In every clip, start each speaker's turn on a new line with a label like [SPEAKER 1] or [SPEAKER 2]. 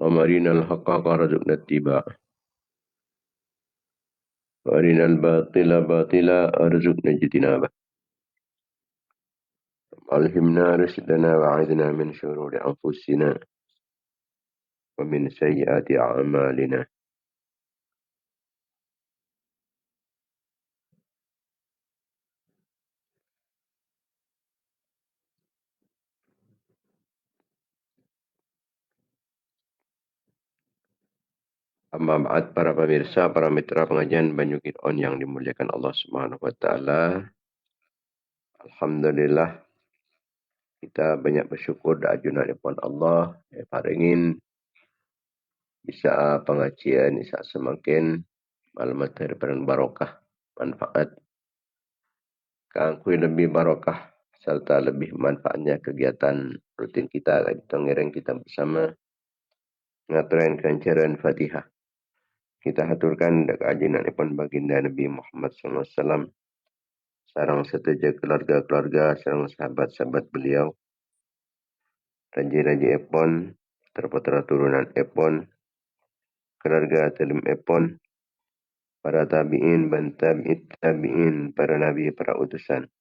[SPEAKER 1] اللهم أرنا الحق حقا وارزقنا اتباعه وأرنا الباطل باطلا وارزقنا اجتنابه ألهمنا رشدنا وأعذنا من شرور أنفسنا ومن سيئات أعمالنا. Amma ba'd, para pemirsa, para mitra pengajian Banyu Kid'on yang dimuliakan Allah Subhanahu wa taala. Alhamdulillah kita banyak bersyukur da ajunanipun Allah paringin bisa pengajian bisa semakin maklumat daripada barokah manfaat kangkui lebih barokah serta lebih manfaatnya kegiatan rutin kita kita ngiring kita bersama ngaturan kancaran Fatihah. Kita haturkan dak ajunanipun baginda Nabi Muhammad sallallahu alaihi wasallam sareng sedaya keluarga-keluarga sareng sahabat-sahabat beliau raja-raja epon terputra turunan epon keluarga talim epon para tabi'in dan tabi'it tabi'in para nabi para utusan.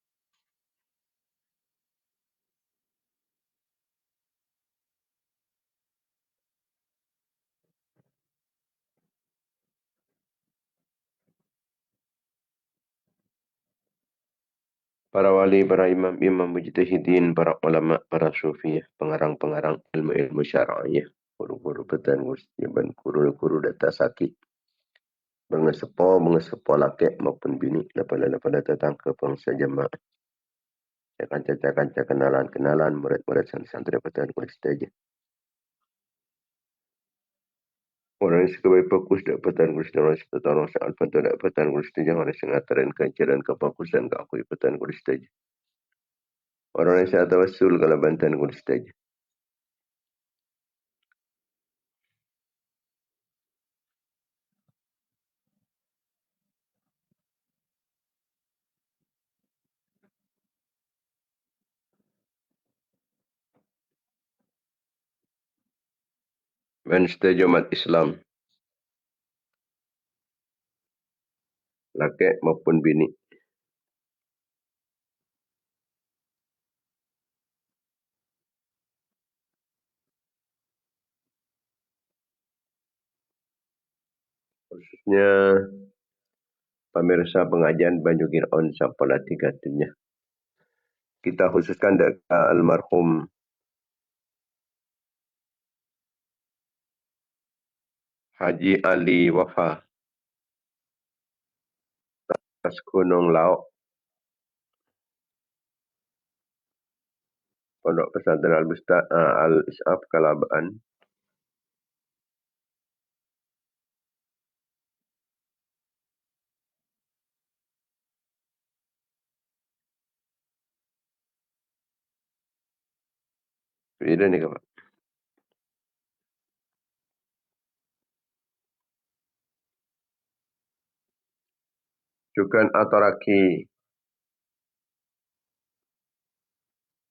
[SPEAKER 1] Para wali, para imam-imam mujtahidin, para ulama, para sufi, pengarang-pengarang ilmu-ilmu syar'iyah, guru-guru petan gusti dan guru-guru data sakit. Mengesepo laki maupun bini daripada datang ke bangsa jamaah. Kanca-kanca kenalan, murid-murid santri petan gusti aja. Orang yang suka fokus dapatan gusti orang suka tolong saat petan dapatan gusti jangan orang sengataran kancaran kefokusan ke aku petan gusti aja. Orang yang saya tawassul kalau bantuan gusti aja. Dan setuju umat Islam, laki maupun bini. Khususnya pemirsa pengajian Banyu Kid'on Sampala 3 kita khususkan dari almarhum Haji Ali Wafa atas Gunung Laok Pondok Pesantren Al-Is'af Kalabaan. Ini nih Pak. Juga atoraki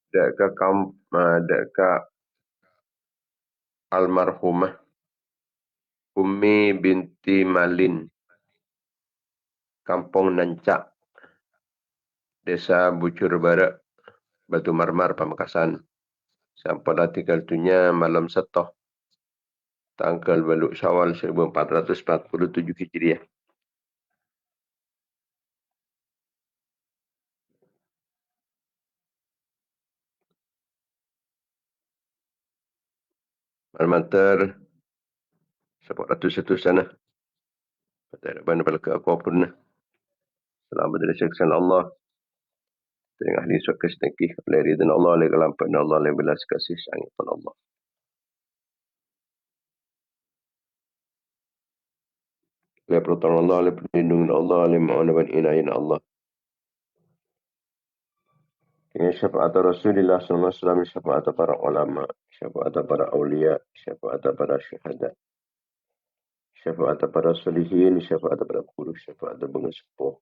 [SPEAKER 1] dek almarhumah Umi binti Malin, Kampung Nancak, Desa Bucur Barak, Batu Marmar, Pamekasan. Sampala 3 malam setoh tanggal 8 Syawal 1447 Hijriah. Almater 401 sana. Pada hadapan balaka aku pun selamat dari siksaan Allah. Dengan ahli suaka sedekih oleh ridhan Allah, oleh kelampan Allah, oleh belas kasih sayang Allah. Oleh pertolongan Allah, oleh perlindungan Allah, oleh ma'unaban inayin Allah. Dengan syafaat Rasulullah SAW, syafaat para ulama, syafaat para awliya, syafaat para syuhada, syafaat para solihin, syafaat para guru, syafaat para sepuh.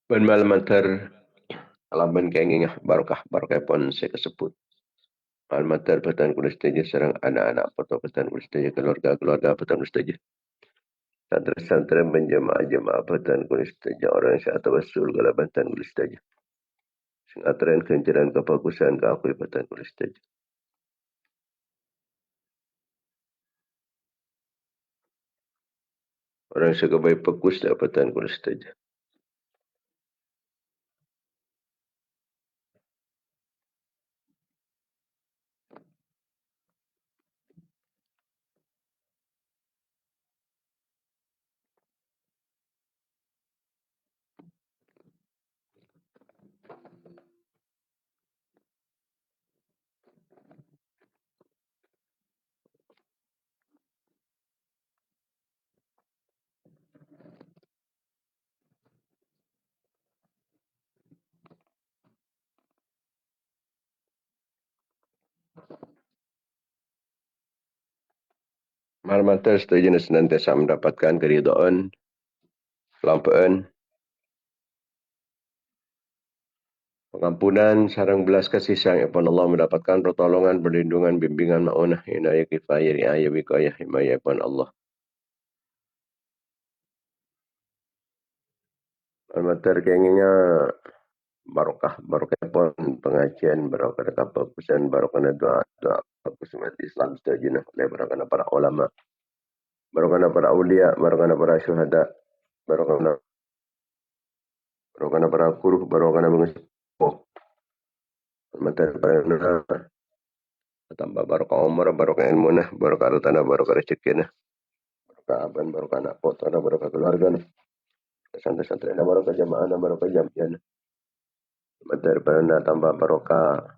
[SPEAKER 1] Ben malamater alaban kengingah barokah barokah pun saya kesebut. Malamater petan kulis teja serang anak-anak foto petan kulis teja keluarga-keluarga petan kulis teja. Santri-santri menjemaah-jemaah petan kulis teja orang yang atau wasul galaban petan kulis teja. Sing atren kenceran kebagusan ke aku petan kulis teja. Orang sekebai pekus dapatan kulis teja. Malamater setuju senantiasa mendapatkan keridhaan, kelampaan, pengampunan, sarang belas kasih sayang upon Allah mendapatkan pertolongan, perlindungan, bimbingan, ma'unah, inayah, kifayah, riayah, wikayah, himayah upon Allah. Malamater kengingnya barokah, barokah pun pengajian, barokah kebagusan, barokah doa, doa bagus umat Islam setuju barokah para ulama, barokah para awliya, barokah para syuhada, barokah para guru, barokah mengespoh. Malamater para tambah barokah umur, barokah ilmu, barokah harta, barokah rezeki, barokah aban, barokah anak foto, barokah keluarga, santri-santri, barokah jamaah, barokah jamiah. Malamater tambah barokah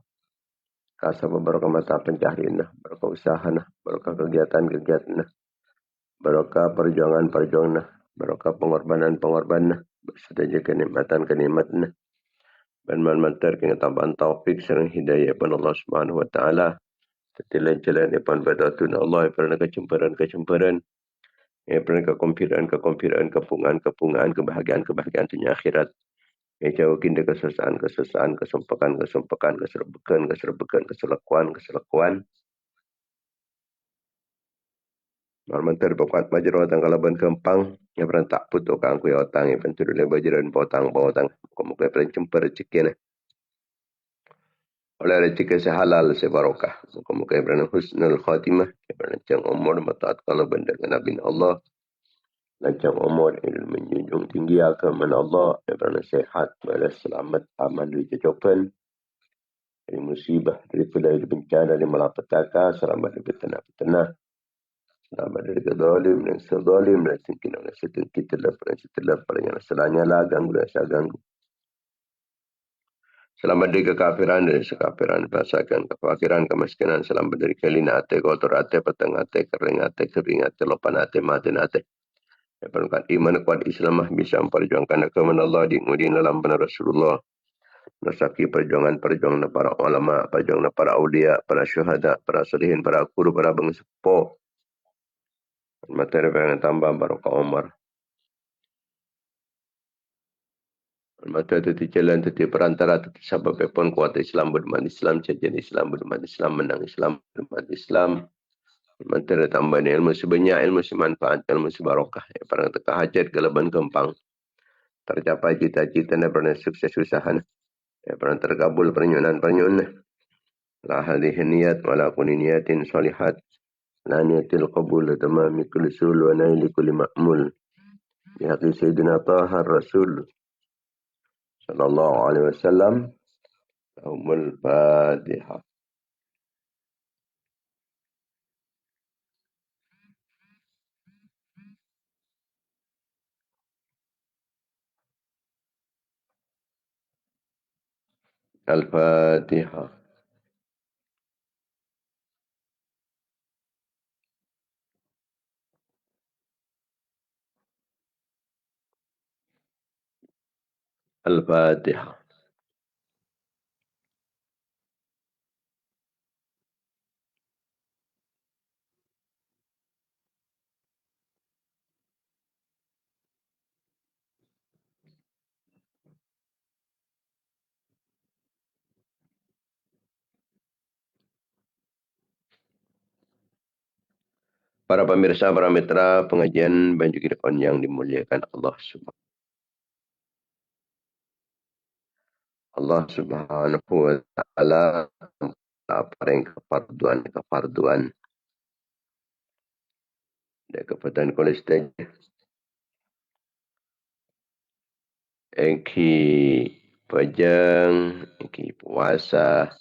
[SPEAKER 1] kasab, barokah mata pencaharian, barokah usaha, barokah kegiatan-kegiatan, barokah perjuangan-perjuangan, barokah pengorbanan-pengorbanan, bersedia kenikmatan-kenikmatan. Dan malamater kena tambahan taufik serang hidayah pada Allah Subhanahu wa taala. Jalan-jalan depan badatun Allah pernah kecemperan-kecemperan, pernah kekompiran, kepungan, kebahagiaan dunia akhirat. Jauhin dari kesusahan, kesumpakan, keserbukan. Norman terbakat majer otang kalaban kempang, yang pernah tak putuk angku ya otang, yang pentur le bajaran potang. Muka pernah cemper rezeki. Oleh rezeki sehalal sebarokah. Muka pernah husnul khatimah, yang pernah cang umur mataat kalaban dengan Nabi Allah. Lancang umur ilmu menjunjung tinggi agama Allah, yang pernah sehat, balas selamat, aman dari kecopan, dari musibah, dari bencana, dari malapetaka, selamat dari petana-petana, selamat dari kezalim, dan sezalim, dan singkina, dan setelap, yang selanya lah, ganggu dan saya ganggu. Selamat dari kekafiran, dari sekafiran, pasakan, kefakiran, kemiskinan, selamat dari kelina ate, kotor ate, petang ate, kering ate, lopan ate, matin ate. Perlukan iman kuat Islamah bisa memperjuangkan agama Allah di dalam benar Rasulullah. Nasaki perjuangan para ulama, perjuangan para aulia, para syuhada, para salihin, para guru, para bangsepo. Materi yang tambah barokah umar. Materi itu jalan, itu perantara, itu sebab pun kuat Islam berman Islam, cajian Islam berman Islam, menang Islam berman Islam. Materi tambahan ilmu sebanyak, ilmu semanfaat, ilmu sebarokah. Para teka hajat, galaban kempang. Tercapai cita-cita dan pernah sukses usaha. Pernah terkabul pernyunan. La hadhihi niyat wa la kuni niyatin salihat. La niyatil qabul tamami kulli sul wa naili kulli ma'mul. Bihaqi Sayyidina Taha Rasul sallallahu alaihi wasallam. Lahumul Fatihah. Al-Fatihah. Al-Fatihah. Para pemirsa, para mitra pengajian Banyu Kidekon yang dimuliakan Allah Subhanahu wa taala paring kefarduan dan kepada kolestaj engki pajang engki puasa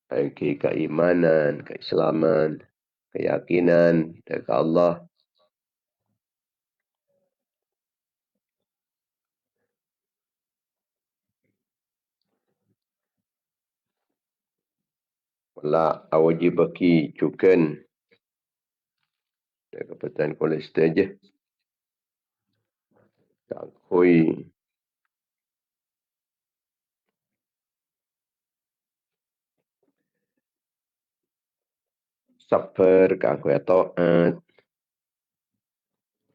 [SPEAKER 1] engki keimanan keislaman keyakinan kepada Allah wala awajibaki cukan dan kepada kolestaj tak koi saper kang koi taat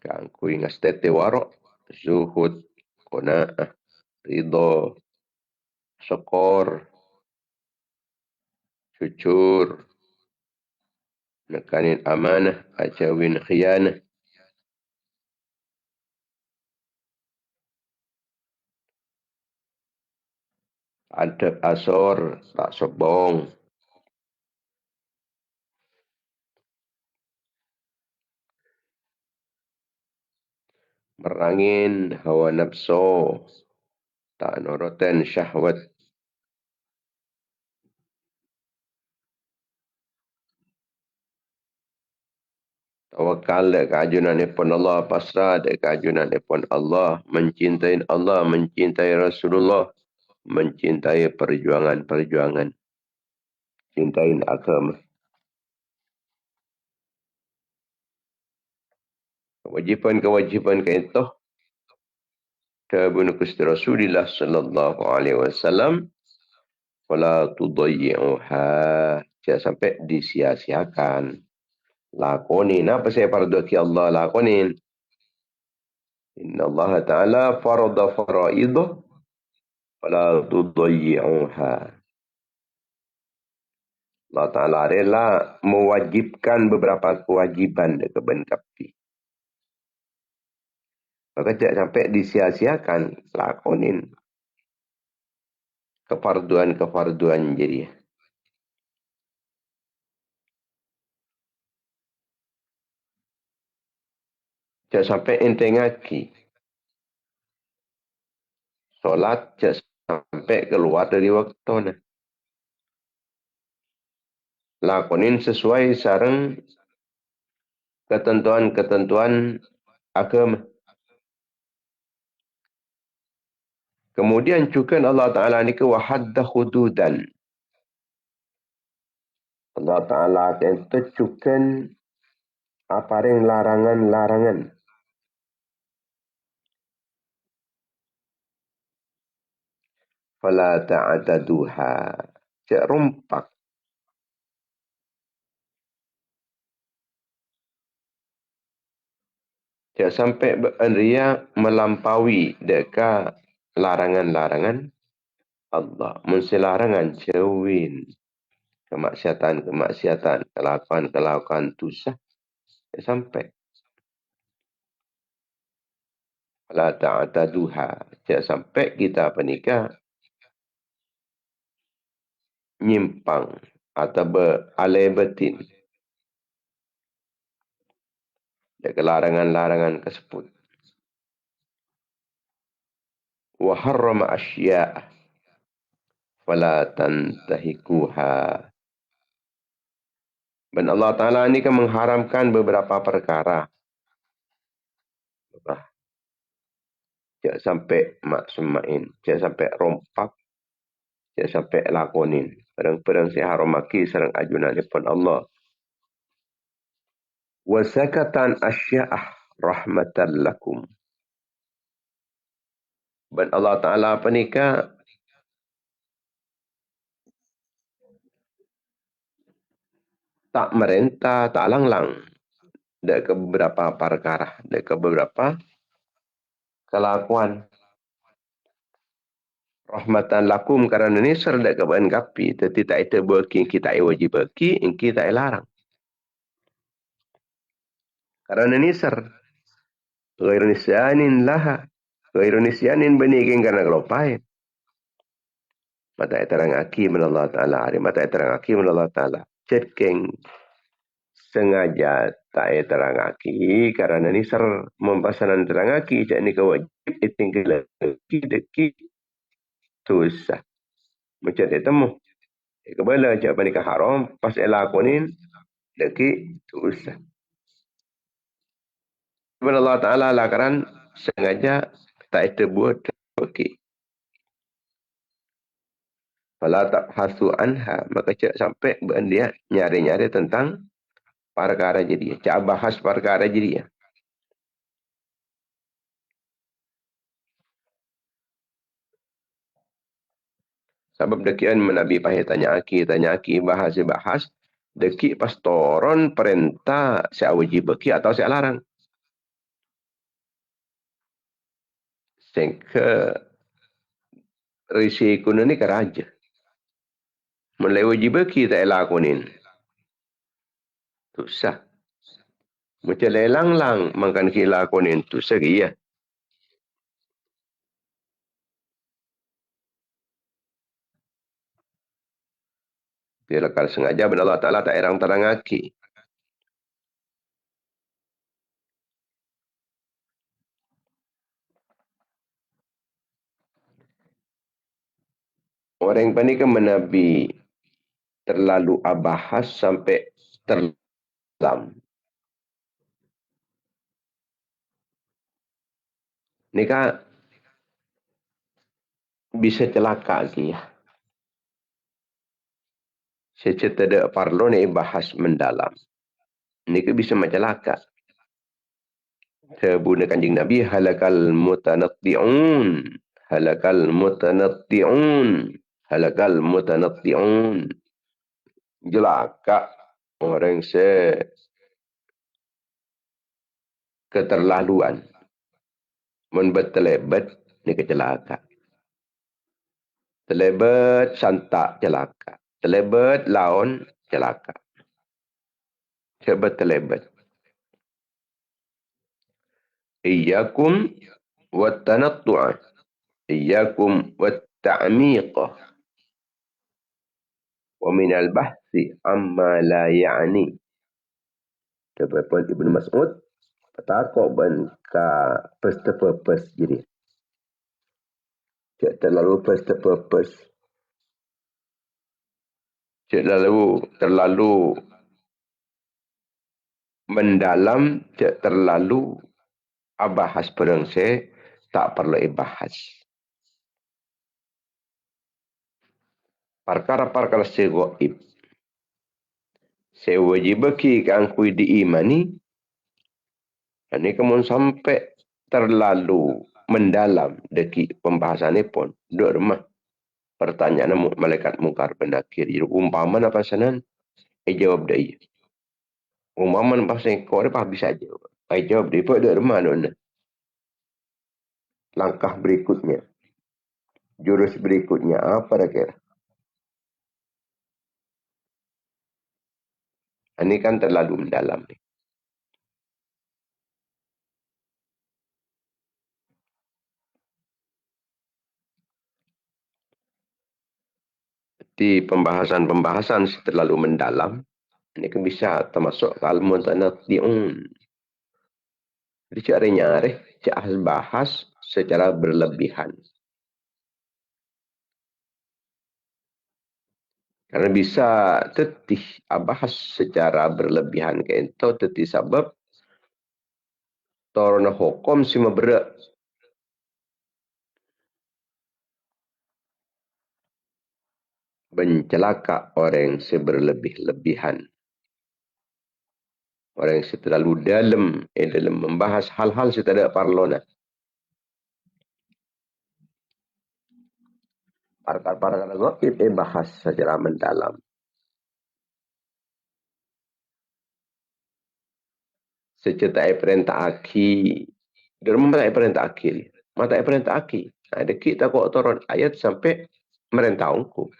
[SPEAKER 1] kang koi ngastete warok zuhud qanaah ridha syukur jujur nekanin amanah ajawin khianah adab asor tak sobong merangin hawa nafsu tak nurutan syahwat tawakal dek keajunan ipun Allah pasrah dek keajunan ipun Allah mencintai Rasulullah mencintai perjuangan-perjuangan cintain agama kewajipan-kewajipan itu tabun Gusti Rasulullah sallallahu alaihi wasallam wala tudayyi'uha jangan sampai disia-siakan lakonin apa saya fardu ki Allah lakonin inna Allah ta'ala farada faraidah wala tudayyi'uha Allah Ta'ala rela mewajibkan beberapa kewajiban dekat kapi. Maka tidak sampai disia-siakan lakonin kefarduan jadi. Jangan sampai ente ngaki. Solat jangan sampai keluar dari waktu. Lakonin sesuai sarang ketentuan-ketentuan agama. Kemudian juga Allah Ta'ala ni ke wahadda hududan. Allah Ta'ala akan tecukan aparing larangan-larangan. Fala ta'ataduha. Cik rompak. Cik sampai beria melampaui dekat larangan-larangan Allah. Mesti larangan jauhin. Kemaksiatan, kelakuan dosa. Sampai. Fala ta'ataduha. Cik sampai kita penikah nyimpang atau beralai batin dari larangan-larangan tersebut. Wa harrama asya'a fala tantahikuha. Dan Allah Ta'ala ini kan mengharamkan beberapa perkara. Jangan sampai maksemain. Jangan sampai rompak. Jangan sampai lakonin. Perang-perang si haramaki serang ajunan pun Allah. Wa sakatan asya'ah rahmatan lakum. Dan Allah Ta'ala apa nikah tak merentah, tak langlang. Dari beberapa perkara. Dari beberapa kelakuan. Rahmatan lakum karena ni serdak keban kapi. Tetapi tak ada berki kita wajib berki, kita larang. Karena ni ser. Ghairu nisyanin laha. Ghairu nisyanin benigin karena kelopai. Mata terang aki Allah Ta'ala. Mata terang aki Allah Ta'ala. Cekeng sengaja tak terang aki. Karena ni ser mempasanan terang aki. Cak ni kewajib. Tinggal lagi deki. Susah. Macam dia temu. Kebala cak panikah haram. Pas elakonin. Deki. Susah. Kepada Allah Ta'ala lakaran sengaja tak ada buat okey. Fala tak hasu anha. Maka cak sampai dia nyari-nyari tentang perkara jadi. Cak bahas perkara jadi. Sebab dekian menabi pahit tanya aki bahas. Deki pastoron perintah saya wajib beki atau saya larang. Sehingga risiko ni keraja. Mulai wajib beki tak lakonin. Susah. Macam lelang lang makan kita lakonin. Susah ya. Bila kalau sengaja benar Allah Ta'ala tak erang terang aki. Orang yang kan menabi terlalu abahas sampai terlam. Ini kan bisa celaka lagi ya. Secerita ada parlo ni bahas mendalam. Ini kan bisa mencelaka. Sebuna kanjing Nabi halakal mutanatti'un. Halakal mutanatti'un. Halakal mutanatti'un. Jelaka orang keterlaluan. Menbetelebat ni kecelaka. Telebat santak celaka. Telebat laun celaka. Sebab telebat. Iyakum wattanattu'a. Iyakum watta'miqa. Wa minal bahsi amma la ya'ni. Sebab Ibn Mas'ud. Takut ban ka first purpose jadi. Cik terlalu first purpose. Cik terlalu mendalam, cik terlalu abahas perang saya tak perlu ibahas. Perkara-perkara saya gaib. Saya wajib bagi angkui diimani. Ini kemudian sampai terlalu mendalam deki pembahasan ini pun. Dua rumah. Pertanyaan malaikat mungkar pendakir. Umpaman apa sanan? Jawab dia. Umpaman apa sanan? Kau ada bisa jawab. Jawab dia. Dua rumah. Langkah berikutnya. Jurus berikutnya. Apa dah kira? Ini kan terlalu mendalam. Di pembahasan-pembahasan terlalu mendalam, ini kan bisa termasuk al-mutanatti'un. Jadi caranya cak bahas secara berlebihan. Karena bisa tetih bahas secara berlebihan ke itu tetih sebab torna hukum si berat. Mencelaka orang yang seberlebih-lebihan. Orang yang terlalu dalam membahas hal-hal yang tidak parlona. Perkara-perkara gaib bahas secara mendalam. Secetai perintah aki. Derma tak perintah aki. Mata perintah aki. Deki takut turun ayat sampai merentauku.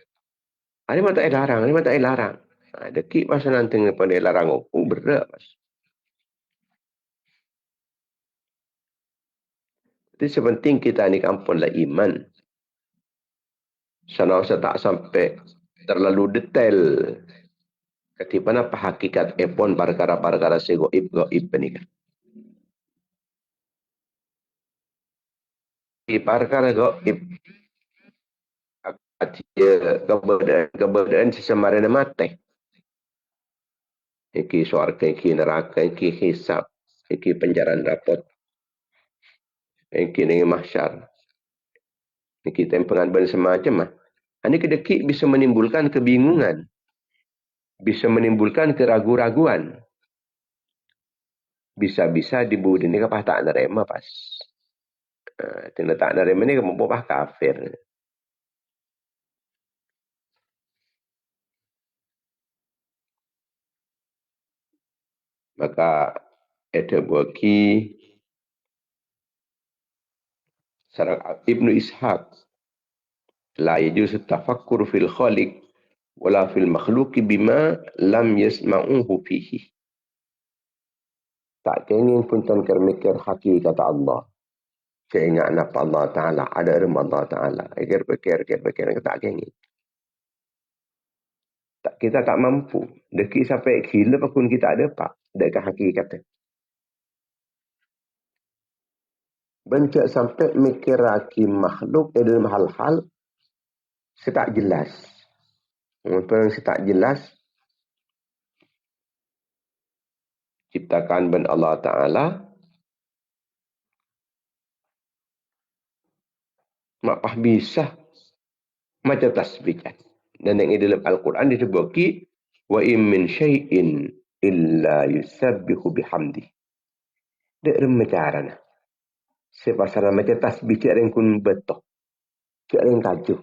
[SPEAKER 1] Ada mata larang, ada mata larang. Deki masa nanti pada larang aku berat. Jadi sepenting kita ni kampunlah iman. Sana saya tak sampai terlalu detail. Ketipan apa hakikat epon perkara-perkara segoib ni kan. Di perkara goib keberadaan sesembarang mati. Iki suarga, iki neraka, iki hisab, iki penjaraan rapot, iki ni mahsyar, iki tempengan ben semacam mah. Ini kedekik bisa menimbulkan kebingungan, bisa menimbulkan keraguan-raguan. Bisa-bisa di budi ni kapah tak nerima pas. Tina tak nerima ni kamu pah kafir. Maka ada bagi sarang Ibnu Ishaq la yajuz tafakkur fil khaliq wala fil makhluq bima lam yasma'uhu fihi. Tak kenging pun tuan mikir hakikat Allah. Saya ingat apa Allah Ta'ala. Ada ilmu Allah Ta'ala. Fikir, tak kenging. Kita tak mampu. Deki sampai gila pun kita ada pak. Dekat hakikat. Bencak sampai mikir hakim makhluk dalam hal-hal setak jelas. Yang setak jelas ciptakan ben Allah Ta'ala mapah bisa macam tasbih. Dan yang dalam Al-Quran disebut wa in min syai'in illa yusabbihu bihamdi. Dia remacarana. Sepasal macam tasbih cik yang kun betok. Cik yang tajuk.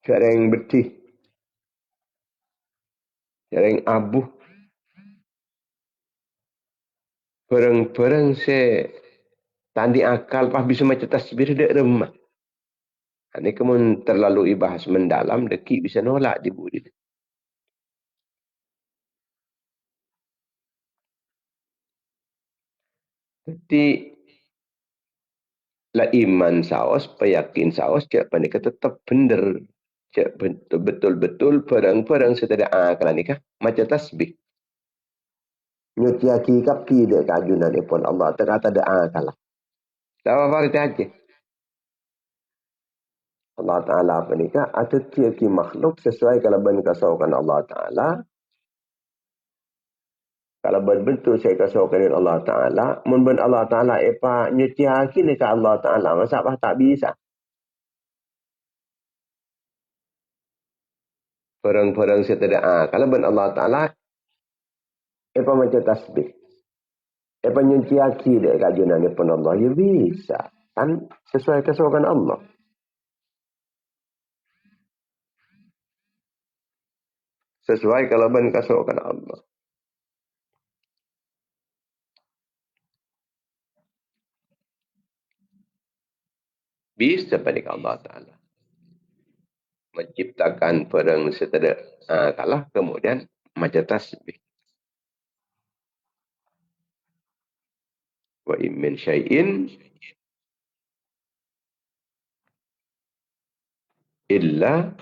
[SPEAKER 1] Cik yang betih. Cik yang abuh. Perang-perang se tandi akal pas bisa macam tasbih dia remah. Ini kemun terlalu ibahas mendalam, deki bisa nolak di budi. Jadi, lah iman saos, peyakin saos, cak panika tetap benar. Cak betul-betul perang-perang setada akal nikah macam tasbih. Nyutiaki kaki dia kajunan pun Allah. Terkata ada akal. Tak apa-apa aja. Allah Ta'ala apa nikah. Ada tiaki makhluk sesuai kalau ben kasaukan Allah Ta'ala. Kalau bentuk saya kasaukan Allah Ta'ala. Mun ben Allah Ta'ala apa nyutiaki ni ke Allah Ta'ala. Masa apa tak bisa. Perang-perang setada kalau ben Allah Ta'ala. Apa macam tasbih. Apa nyutiaki dia kajunan pun Allah. Ya bisa. Kan sesuai kasaukan Allah. Sesuai kalau ben kasaukan Allah. Bisa pada Allah Ta'ala. Menciptakan perang setada kalah kemudian macam tasbih. Wa in min syai'in illa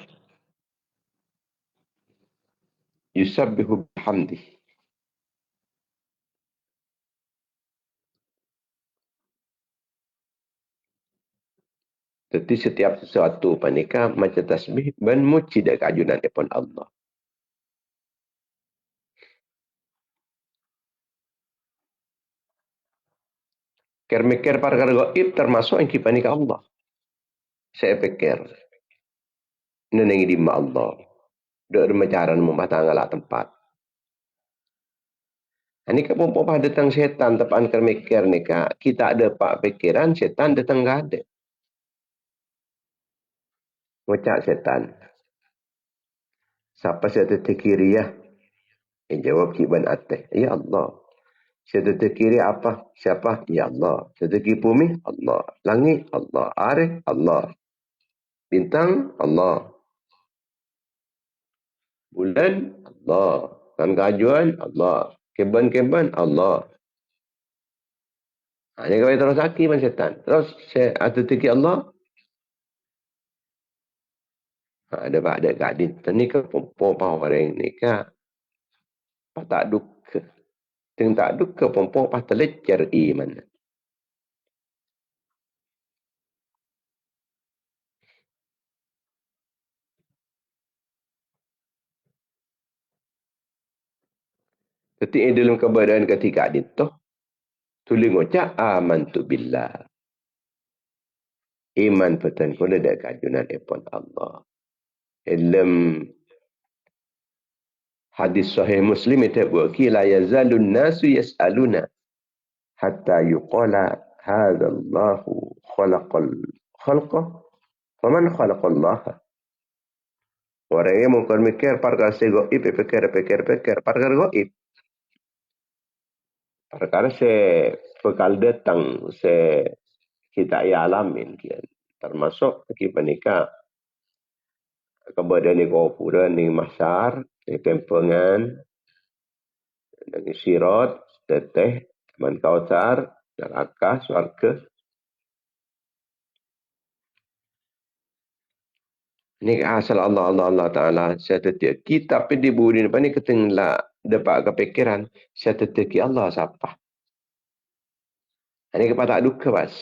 [SPEAKER 1] yusabbihu bihamdih. Jadi setiap sesuatu panika macam tasbih dan muci dak kajunan daripada Allah. Mikir perkara gaib termasuk yang panika Allah. Saya pikir nenengi di Allah. Dak ada cara membatang ala tempat. Ini kan pun datang setan tepan mikir nika kita ada pak pikiran setan datang gak ada. Ngucap setan. Siapa saya tertikir ya? Yang jawab kiban ateh. Ya Allah. Setetek kiri apa? Siapa? Ya Allah. Setetek bumi? Allah. Langit? Allah. Air? Allah. Bintang? Allah. Bulan? Allah. Kan kajuan? Allah. Keban-keban? Allah. Ini kau terus aki man setan. Terus saya setetek Allah. Ada ada gadin. Tani ke pompo orang ni ka. Tak duka. Teng tak duka pompo pas terlecer iman. Ketika dalam keadaan ketika itu, tulis ngucap amantu billah. Iman petan kula dak kajunan epon Allah. Dalam hadis sahih Muslim itu buki la yazalun nasu yas'aluna hatta yuqala hadza Allahu khalaqal khalqa faman khalaqallaha. Orang yang mungkin mikir perkara segoib, pikir perkara goib. Perkara se bekal datang se kita alamin kian. Termasuk kita nikah kepada ni kuburan ni masyar, ni kempengan, ni sirat, teteh, man kautsar, neraka, surga. Ni asal Allah Ta'ala. Saya tetek kita pergi di bumi ni, ni ketenglah dapat kepikiran. Saya teteki Allah siapa. Ini kepada duka bas.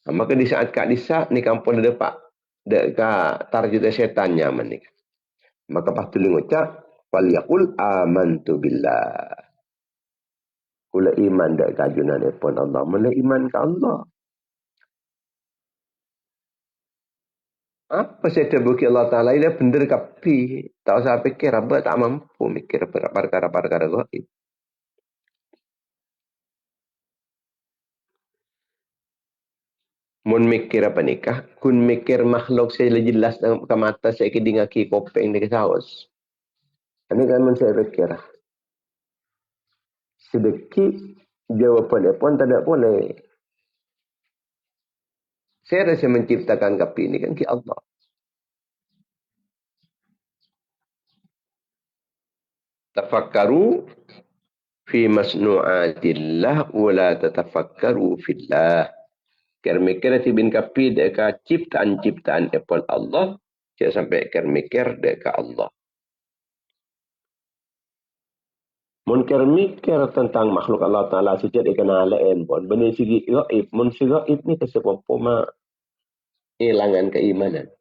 [SPEAKER 1] Maka di saat kak disak, ni kampung dia dapat. Dekat tarjud setannya menik. Maka pas tuling ucap, waliyakul amantu billah. Kula iman dak kajunan pun Allah. Mula iman ke Allah. Apa saya terbuki Allah Ta'ala ini benar kapi. Tak usah fikir apa tak mampu mikir perkara-perkara gaib. Mun mikir apa nikah, kun mikir makhluk saya jelas ke mata saya kedingaki kopeng di saus. Ini kan mun saya fikir. Sedikit jawapan pun tak boleh. Saya rasa menciptakan kapi ini kan ki Allah. Tafakkaru fi masnu'atillah wa la tatafakkaru fillah. Ker mikir bin kapi dekat ciptaan-ciptaan Apple Allah, saya sampai ker mikir dekat Allah. Mun ker mikir tentang makhluk Allah Ta'ala sejak dikenal lain pun, benar segi gaib, mun segi gaib ni kesepopoma hilangan keimanan.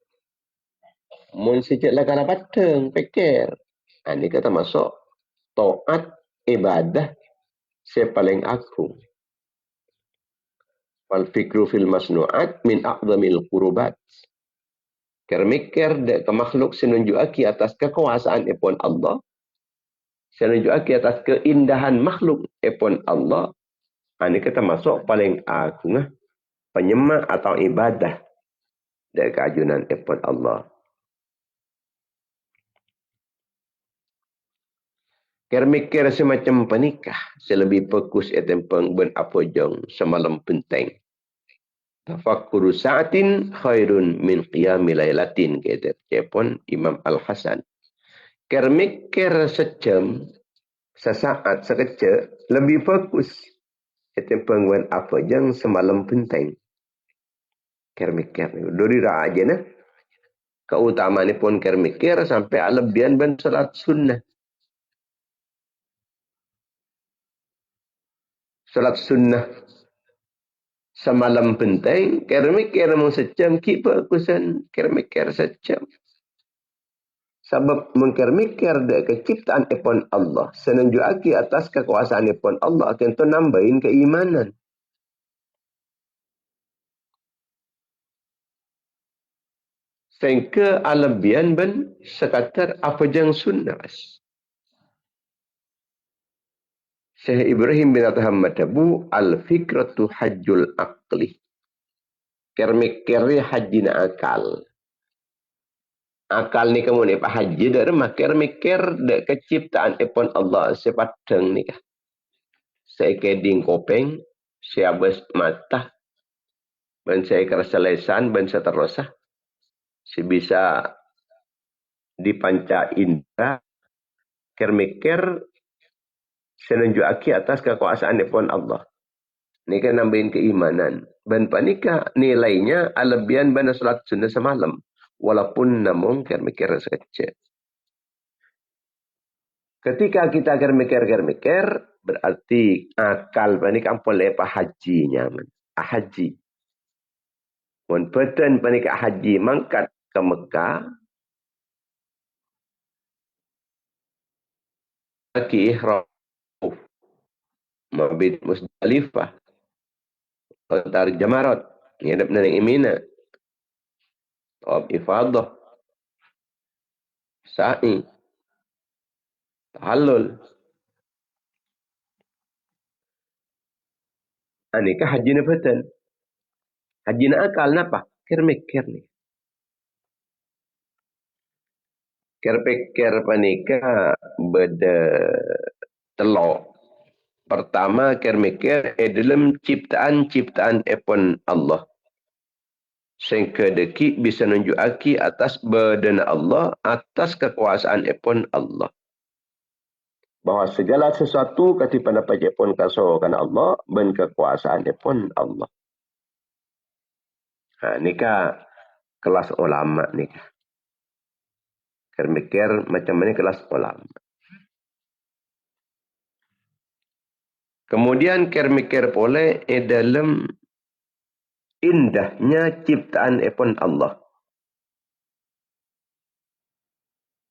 [SPEAKER 1] Mun sejak lah kalau pateng, pikir. Ini kata masuk taat ibadah saya paling agung. Wal fikru fil masnu'at min a'zamil qurubat. Ker mikir dek ke makhluk senunjuk atas kekuasaan ipun Allah. Senunjuk atas keindahan makhluk ipun Allah. Ini kata masuk paling agung penyembah atau ibadah dek keajunan ipun Allah. Ker mikir semacam penikah. Selebih fokus etempeng ben apa jong semalam penting. Tafakkuru sa'atin khairun min qiyami lailatin. Kata pun Imam Al-Hasan. Ker mikir sejam, sesaat, sekejap, lebih fokus. Etempeng ben apa jong semalam penting. Ker mikir. Dari aja nah. Keutamaan ni pun ker mikir sampai alebian ben salat sunnah. Salat sunnah semalam penting, kira mikir mung sejam, kita kusan kira mikir sejam. Sebab mungkir mikir dek keciptaan ipon Allah, senunjuki atas kekuasaan ipon Allah, tentu nambahin keimanan. Sehingga alebian ben sekatar apa jang sunnah. Syekh Ibrahim bin Muhammad Tabu al-fikratu hajjul aqli. Mikir haji na akal. Akal ni kamu ni pak haji dah makir mikir dek keciptaan ipon Allah sepadang ni kah. Saya keding kopeng, saya bes mata, ben saya kerasa lesan, ben seterusah. Si bisa dipanca indra, ker-mikir, senunjuk atas kekuasaan dipun Allah. Ini kan nambahin keimanan. Ben panika nilainya alebian bana salat sunnah semalam. Walaupun namun ker-mikir sekecil. Ketika kita ker-mikir, berarti akal panika ampun lepa hajinya. Haji. Mun peten panika haji mangkat ke Mekah, lagi ihram mabit Musdalifah, Qatar Jamarat, ngadep nang Mina, tawaf ifadah, sa'i, tahallul. Anika haji na peten. Haji na akal napa? Ker-mikir ni. Ker-pikir panika beda telok. Pertama ker-mikir dalam ciptaan-ciptaan epon Allah. Sehingga deki bisa nunjuk aki atas badan Allah, atas kekuasaan epon Allah. Bahawa segala sesuatu katipan apa epon kaso kan Allah, ben kekuasaan epon Allah. Ha, nikah kelas ulama nikah. Ker-mikir macam mana kelas ulama. Kemudian ker-mikir boleh dalam indahnya ciptaan epon Allah.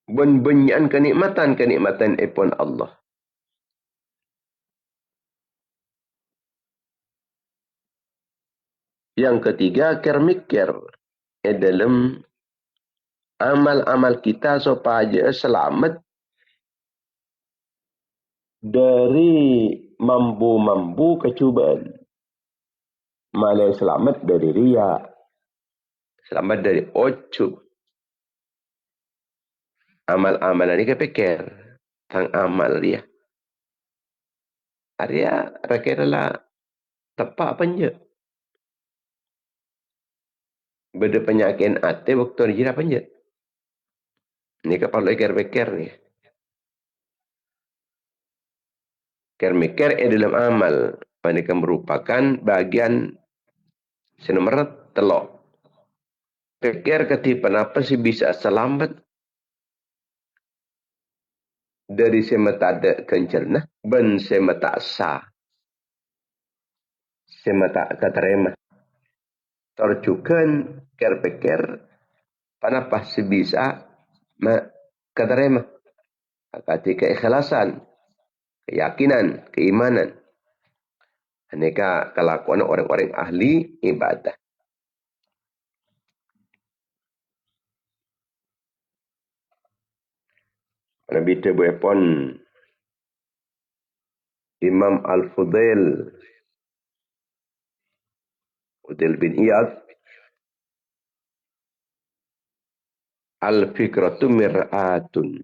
[SPEAKER 1] Ben-benyan kenikmatan epon Allah. Yang ketiga, ker-mikir dalam amal-amal kita supaya selamat dari mambu-mambu kecubaan. Malah selamat dari riya. Selamat dari ujub. Amal-amalan ini kepikir. Tang amal dia. Arya rakiralah tepat apa je. Beda penyakit hati waktu ni apa je. Ini perlu pikir-pikir ni. Mikir dalam amal. Mereka merupakan bagian senomor telok. Pikir ketika kenapa sih bisa selamat dari semata ada kencerna, ben semata sah, semata keterima. Terjukan pikir kenapa sih bisa keterima. Ketika ikhlasan, keyakinan, keimanan. Aneka kelakuan orang-orang ahli ibadah. Nabi Tebuh pun Imam Al-Fudail Fudail bin Iyad Al-fikratu mir'atun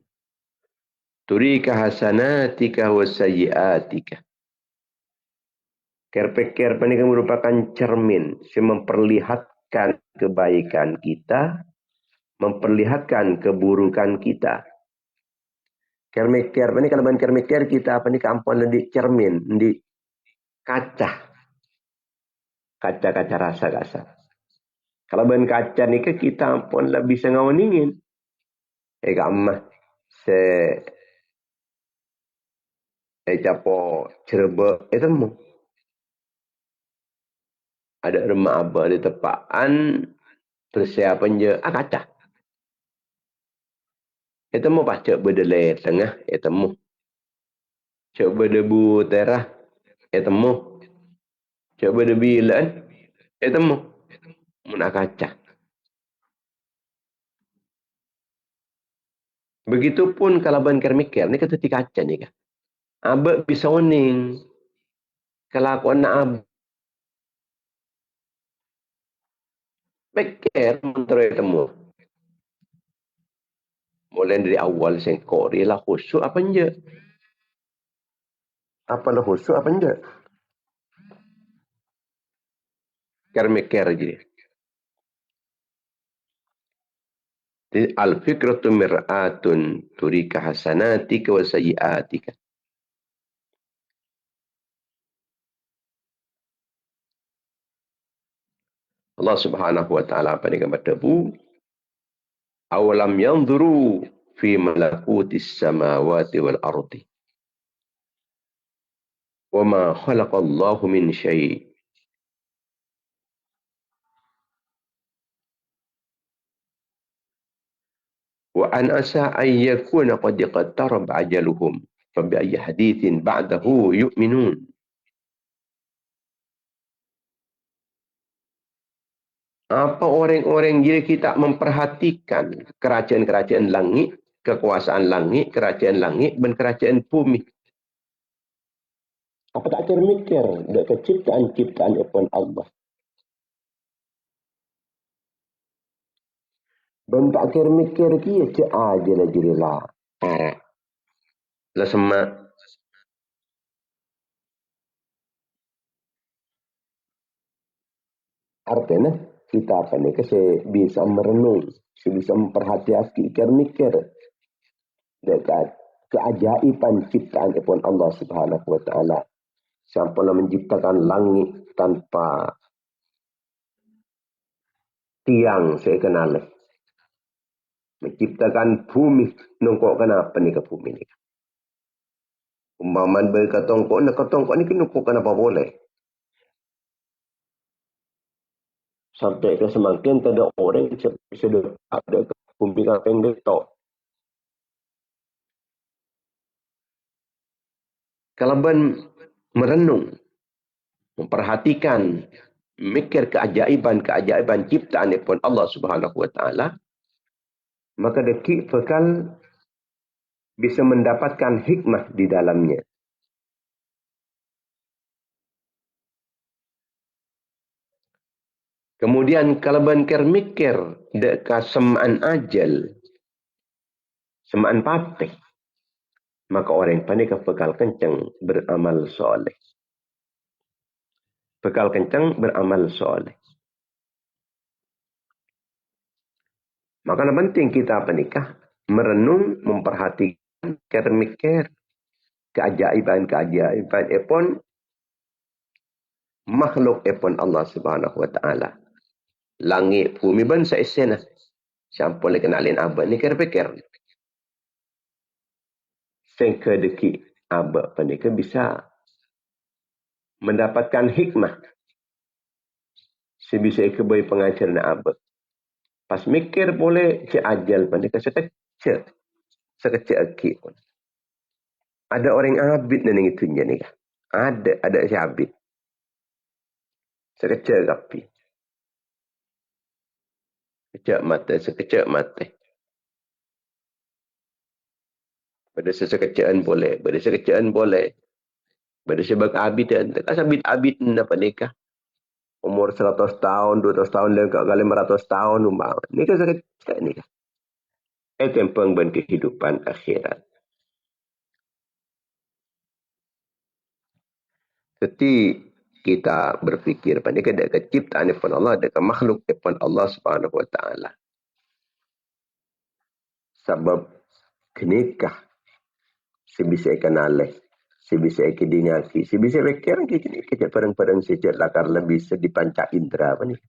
[SPEAKER 1] turika hasanatika wa sayyiatika. Pikir ini merupakan cermin yang memperlihatkan kebaikan kita, memperlihatkan keburukan kita. Mikir ini kalau mikir kita apa ni kampung di cermin, di kaca rasa. Kalau ben kaca ni kita pun lah bisa ngawaningin. Kamah capo cerba temu. Ada rumah abah di tepaan persiapan je kaca. Temu baca berdelai tengah temu. Coba debu terah temu. Coba debilan temu. Muna kaca. Begitupun kalau ban mikir ni kata kaca ni kan. Abah bisa warning. Kelakuan nak abah. Pikir menteri temu. Mulai dari awal sengkok dia lah khusyuk apa je. Apalah khusyuk apa enggak? Mikir je. Al-fikratu mir'atun turika hasanatika wa sayyiatika. Allah Subhanahu wa taala apa dia kata bu? Awalam yanzuru fi malakutis samawati wal ardi. Wa ma khalaqallahu min syai'. Wa an asa an yakuna qad iqtarab ajaluhum. Fa bi ayyi haditsin ba'dahu yu'minun. Apa orang-orang jika kita memperhatikan kerajaan-kerajaan langit, kekuasaan langit, kerajaan langit, dan kerajaan bumi. Apa tak mikir dak ciptaan-ciptaan Tuhan Allah. Dan tak mikir kia cak aja lah jadi lah. Lah semak. Artinya kita apa ni? Kasi bisa merenung, bisa memperhatikan, mikir dekat keajaiban ciptaan Tuhan Allah Subhanahu Wa Taala. Sampai menciptakan langit tanpa tiang saya kenal. Menciptakan bumi. Nungkok kenapa ni ke bumi ni? Umpaman berkatongkok ni nungkok kenapa boleh? Sampai ke semakin tak ada orang yang bisa ada ke bumi kapeng detok. Kalau merenung, memperhatikan, mikir keajaiban ciptaan pun Allah Subhanahu Wa Taala, maka dekik bakal bisa mendapatkan hikmah di dalamnya. Kemudian kalau mikir dekat semaan ajal, semaan patih, maka orang panik bakal kencang beramal soleh. Bakal kencang beramal soleh. Maka penting kita menikah, merenung, memperhatikan, mikir keajaiban epon makhluk epon Allah Subhanahu Wa Taala. Langit bumi ban saisena. Siapa lagi kenalin apa ni pikir. Sehingga deki apa panika bisa mendapatkan hikmah. Sebisa kebaik pengajar na apa. Pas mikir boleh cik ajal panika sekecil akik pun. Ada orang abid dan yang itunya ni. Ada si abid. Sekecil api. Sekecil mata. Pada sesekecaan boleh. Pada sekecaan boleh. Pada sebab abidan. Tak abid apa nikah. Umur 100 tahun, 200 tahun, kali 500 tahun. Nikah sekecil nikah. Itu yang pengben kehidupan akhirat. Ketika kita berfikir pada dekat ciptaan daripada Allah, dekat makhluk daripada Allah Subhanahu Wa Taala. Sebab kenikah sebisa kenal, sebisa kedingaki, sebisa fikir kita perang-perang sejak lakar lebih sedih panca indera apa ni.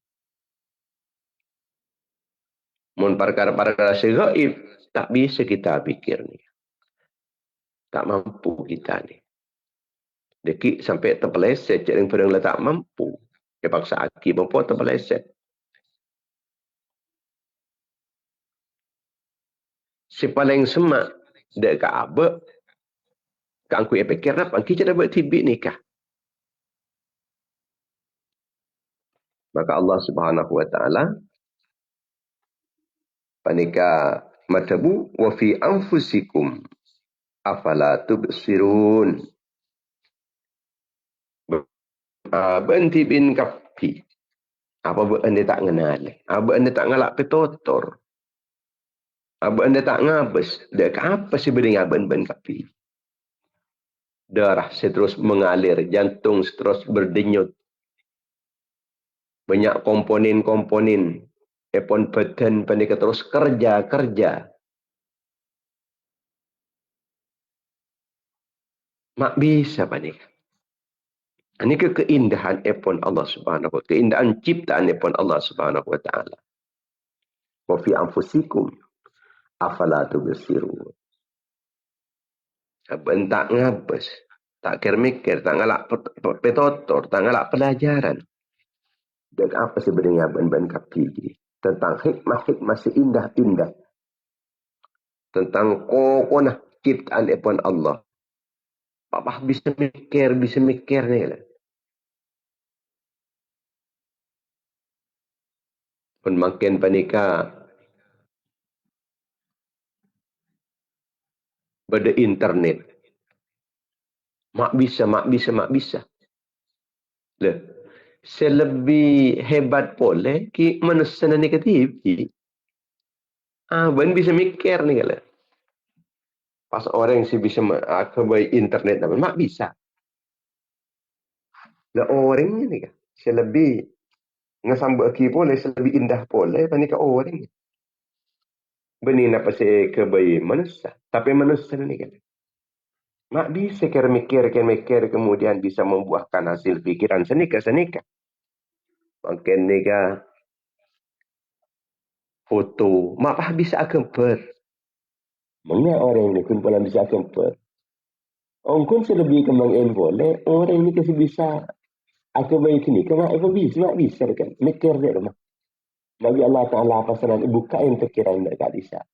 [SPEAKER 1] Mun perkara-perkara segaib tak bisa kita pikir ni. Tak mampu kita ni. Deki sampai terpeleset jadi yang tak mampu. Dia paksa aki mampu terpeleset. Si paling semak dekat apa kan aku pikir apa kita dapat tibik nikah. Maka Allah Subhanahu Wa Taala panika matabu wa fi anfusikum afala tubsirun. Benti bin kapi. Apa buat anda tak kenal? Apa anda tak ngalak petotor? Apa anda tak ngabes? Dekat apa sih berding aban ben kapi? Darah terus mengalir, jantung terus berdenyut. Banyak komponen-komponen. Epon badan panika terus kerja. Mak bisa panika. Ini keindahan epon Allah Subhanahu wa ta'ala. Keindahan ciptaan epon Allah Subhanahu wa ta'ala. Wa fi anfusikum afala tubsirun. Bentak ngabes. Tak kira mikir, tak ngalak petotor, tak ngalak pelajaran. Dan apa sebenarnya ben kapi tentang hikmah-hikmah seindah-indah. Tentang kokonah ciptaan epon Allah. Papa bisa mikir ni lah. Pun makin panika pada internet. Mak bisa. Lah, selebih hebat boleh ki manusia negatif. Ben bisa mikir ni lah. Pas orang si bisa ke internet nama, mak bisa. Lah orang ni kan, selebih ngasambut ki boleh, selebih indah boleh panika orang. Benih apa se ke manusia, tapi manusia ni kan. Mak bisa mikir kemudian bisa membuahkan hasil pikiran senika. Makin ni kan foto. Mak bisa gambar. Mana orang ni kumpulan bisa gambar. Orang pun selebih kembang boleh. Orang ni kasi bisa aku baik ni. Mak bisa kan. Mikir dia rumah. Bagi Allah Ta'ala pasaran bukain pikiran mereka bisa.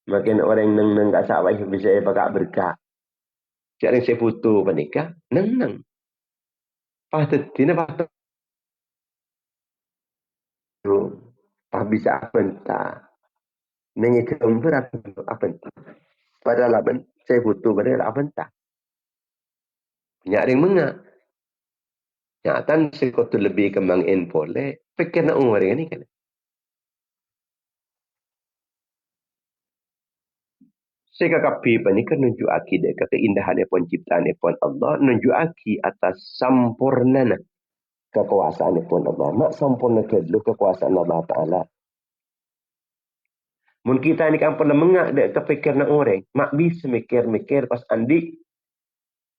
[SPEAKER 1] Makin orang neng tak sabar bisa pakai berkah. Cari saya foto panika. Neng. Patut tina patut. Pak bisa apa entah. Nengi gambar apa entah. Padahal saya foto padahal apa entah. Nyaring mengak. Nyatan sekotu lebih kembang boleh. Fikir nak orang ni kan. Saya kapi panika nunjuk aki dek keindahan pun ciptaan pun Allah nunjuk aki atas sampurna kekuasaan pun Allah. Mak sempurna kedua kekuasaan Allah Ta'ala. Mungkin kita ni kan pernah mengak dek kepikir nak orang. Mak bisa mikir pas andi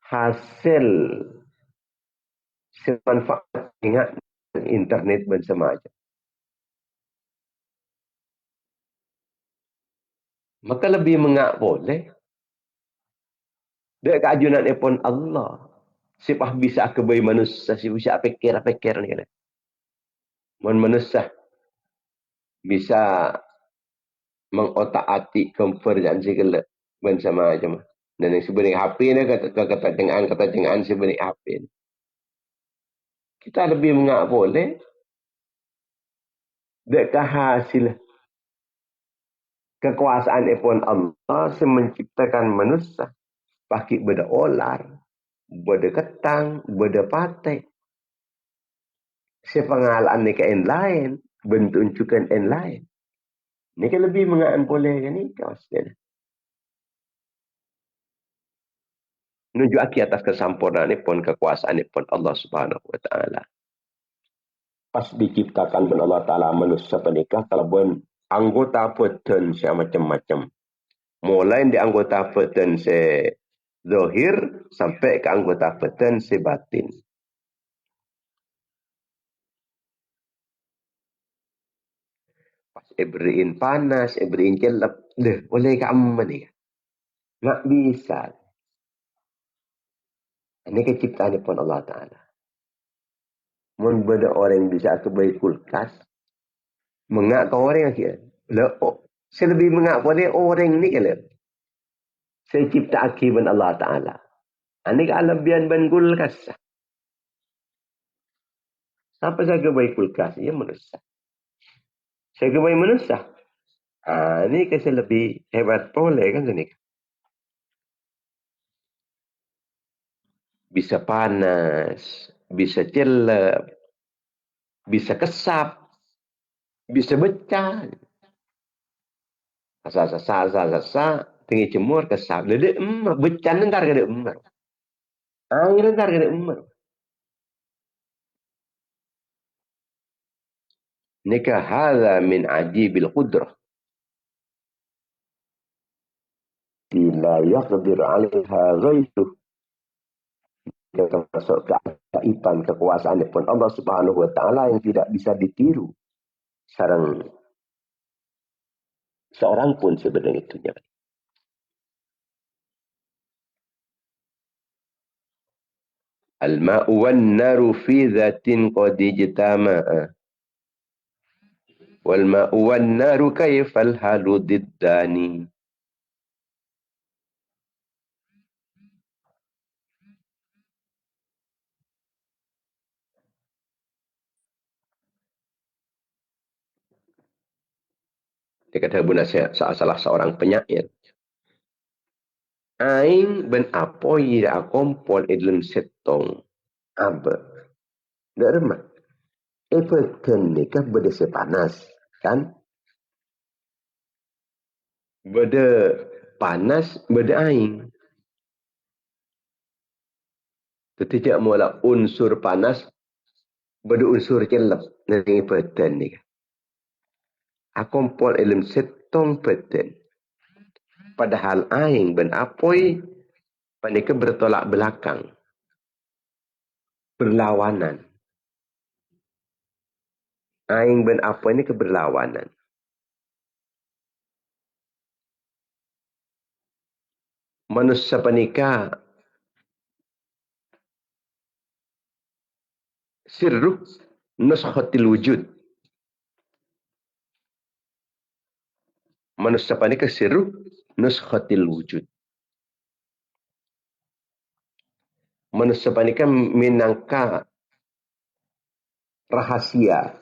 [SPEAKER 1] hasil semanfaat ingat internet bersama aja. Maka lebih mengak boleh. Dek keajunan pun Allah. Sipah bisa kebayi manusia. Si bisa pikir ni kan. Manusia bisa mengotak-atik konvergensi segala bersama aja mah. Dan yang sebenarnya HP ni kata cengaan sebenarnya HP ni. Kita lebih mengak boleh dekat hasil kekuasaan pun Allah menciptakan manusia pakai beda olar, beda ketang, beda patek. Sepengalaman ni kain lain, bentuk uncukan en lain. Ni kan lebih mengaan boleh kan ni kawasan. Nunjuk aki atas kesempurnaan pun kekuasaan pun Allah Subhanahu wa taala. Pas diciptakan oleh Allah Ta'ala manusia penikah kalau pun anggota badan saya macam-macam. Mulai di anggota badan saya zahir sampai ke anggota badan saya batin. Pas beriin panas, beriin celap. Boleh ke amma ni? Nggak bisa. Ini keciptaan pun Allah Ta'ala. Mun beda orang bisa ke bayi kulkas. Mengak ke orang akhir. Saya lebih mengak pada orang ni kan. Saya cipta akibat Allah Ta'ala. Ini kealabian ban kulkas. Siapa saya ke bayi kulkas? Ya manusia. Saya ke bayi manusia. Ini kasi lebih hebat boleh kan sini. Bisa panas. Bisa celap. Bisa kesap. Bisa becah. Asa tinggi jemur kesap. Becah ntar kada emar. Air entar kena umur. Nika hadha min ajibil qudrah. La yaqdir alaiha ghairuh. Termasuk keajaiban kekuasaan pun Allah Subhanahu wa taala yang tidak bisa ditiru sareng seorang pun sebenarnya itu. Al-ma'u wan naru fi dhatin qad ijtama'a wal ma'u wan naru kayfal halu diddani. Dia kata salah seorang penyair. Aing ben apoi da kompol dalam setong aba. Da remat. Everton ni kan beda sepanas. Kan? Beda panas, beda aing. Tidak mula unsur panas, beda unsur celap. Nanti Everton ni kan. Akompol dalam setong peten. Padahal aing ben apoi panika bertolak belakang. Berlawanan. Aing ben apa ini keberlawanan. Manusia panika sirruh nuskhatil wujud. Manusia panika sirruh nuskhatil wujud. Manusia panika minangka rahasia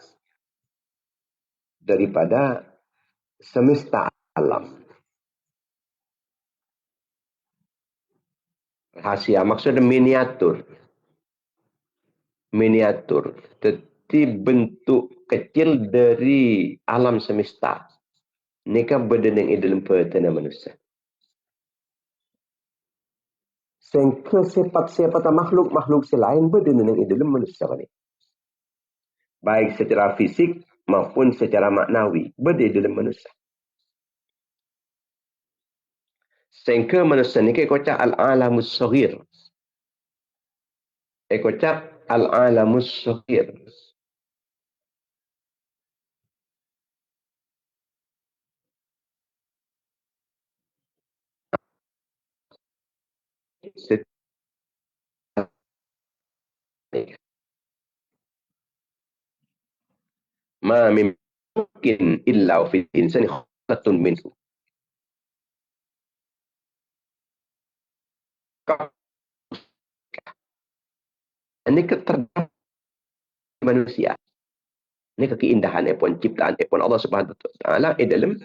[SPEAKER 1] daripada semesta alam. Rahasia maksudnya miniatur. Miniatur. Tetapi bentuk kecil dari alam semesta. Ini kan benda yang dalam pertanda manusia. Sehingga sifat-sifat makhluk-makhluk selain benda yang dalam manusia ini. Baik secara fisik maupun secara maknawi. Benda dalam manusia. Sehingga manusia ini kocak al-alamus saghir. Kocak al-alamus saghir. Ma mungkin illa fi insani khatun minhu. Ini keterdapat manusia. Ini keindahan pun ciptaan pun Allah Subhanahu wa taala dalam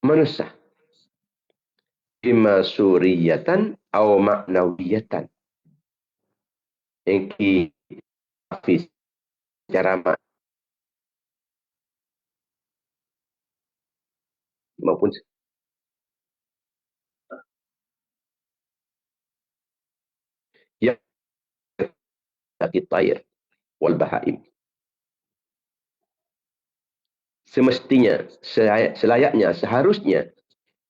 [SPEAKER 1] manusia. Imma suriyatan atau maknawiyatan. Yang secara maupun yang kita wal bahaim. Semestinya, selayaknya, seharusnya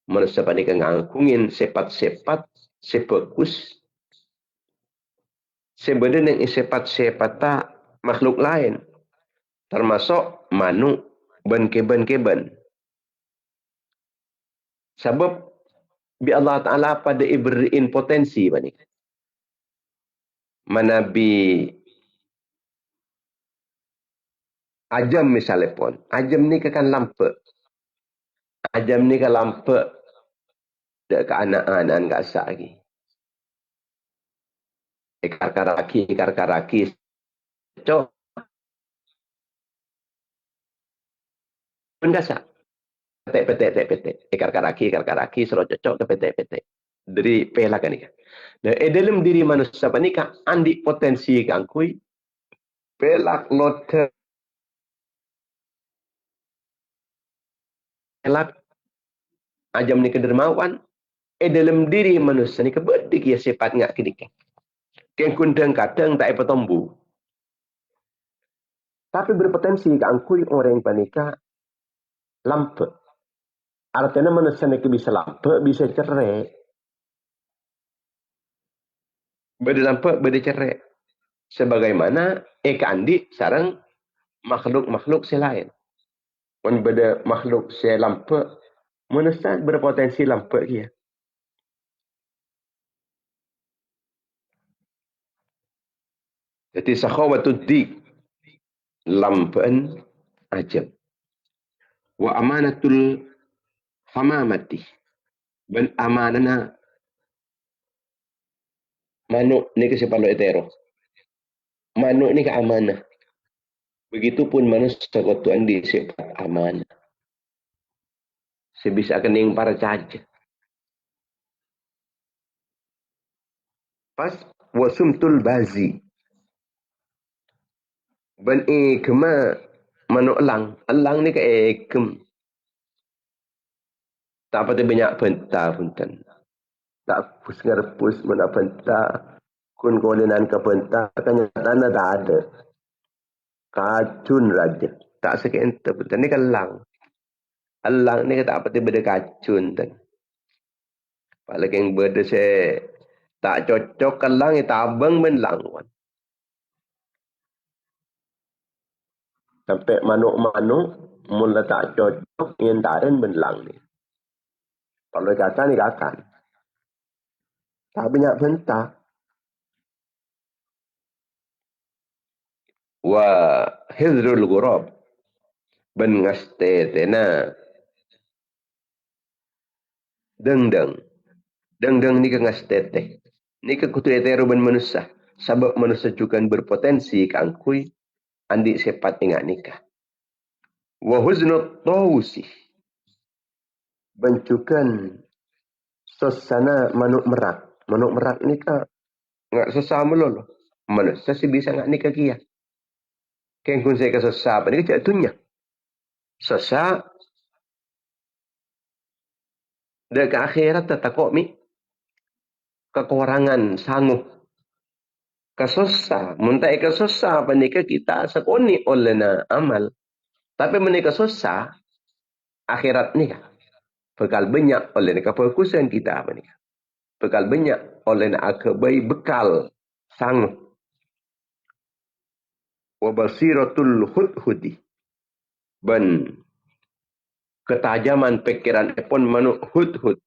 [SPEAKER 1] manusia panika ngangkungin sifat-sifat sebagus sebenarnya yang sifat-sifat makhluk lain. Termasuk manuk ben keben-keben. Sebab bi Allah Ta'ala pada iberiin potensi bani. Manabi ajam misalnya pun. Ajam ni kan lampak. Ajam ni kan lampak. Dek ke anak-anak gak asa lagi. Ikar-karaki. Cok. Pun gak asa. Petek. Ikar-karaki. Suruh cocok ke petek. Dari pelak ni kan. Dan dalam diri manusia ni kan. Andi potensi kangkui. Pelak lote. Pelak. Ajam ni kedermawan. Dalam diri manusia ni kebedik ya sifat ngak kedik. Yang kundang kadang tak apa tombu. Tapi berpotensi keangkui orang panika lampe. Artinya manusia ni bisa lampe, bisa cerai. Beda lampe, beda cerai. Sebagaimana Eka Andi sarang makhluk-makhluk selain. Pun beda makhluk selampe, manusia berpotensi lampe dia. Jadi sakhawatud dik lampen ajab. Wa amanatul hamamati. Ben amanana manuk ni ke sepalo etero. Manuk ni ke amanah. Begitupun manusia kotuan di sifat amanah. Sebisa kening para caca. Pas wasumtul bazi. Ben kema manuk elang. Elang ni ke kem. Tak apa banyak pentah punten. Tak pus ngerpus mana pentah. Kun kolenan ke pentah. Kenyataan tak ada. Kacun raja. Tak sekenta punten. Ni ke elang. Elang ni tak apa beda kacun tan. Apalagi yang beda se tak cocok elang itu abang menlang. Sampai manuk-manuk mula tak cocok yang tarin menlang ni. Kalau kata ni akan. Tak banyak pentah. Wa hizrul ghurab. Ben ngaste tena. Deng-deng. Deng-deng ni ke ngaste teh. Ni ke kutu etero ben manusia. Sebab manusia juga berpotensi kangkui. Andi sepat ingat nikah. Wa huznut tawusi. Bencukan suasana manuk merak. Manuk merak ni ka ngak susah melolo. Manusia si bisa ngak nikah kia. Keng kun saya susah apa ni kecak tunya. Susah dekat akhirat takut mi kekurangan sanggup. Kesusah, muntai kesusah apa ni kita sekoni oleh na amal. Tapi menikah susah akhirat ni bekal banyak oleh na kefokusan kita apa ni. Bekal banyak oleh na akabai bekal sanggup. Wabasiratul hudhudi. Ben ketajaman pikiran pun manuk hudhud.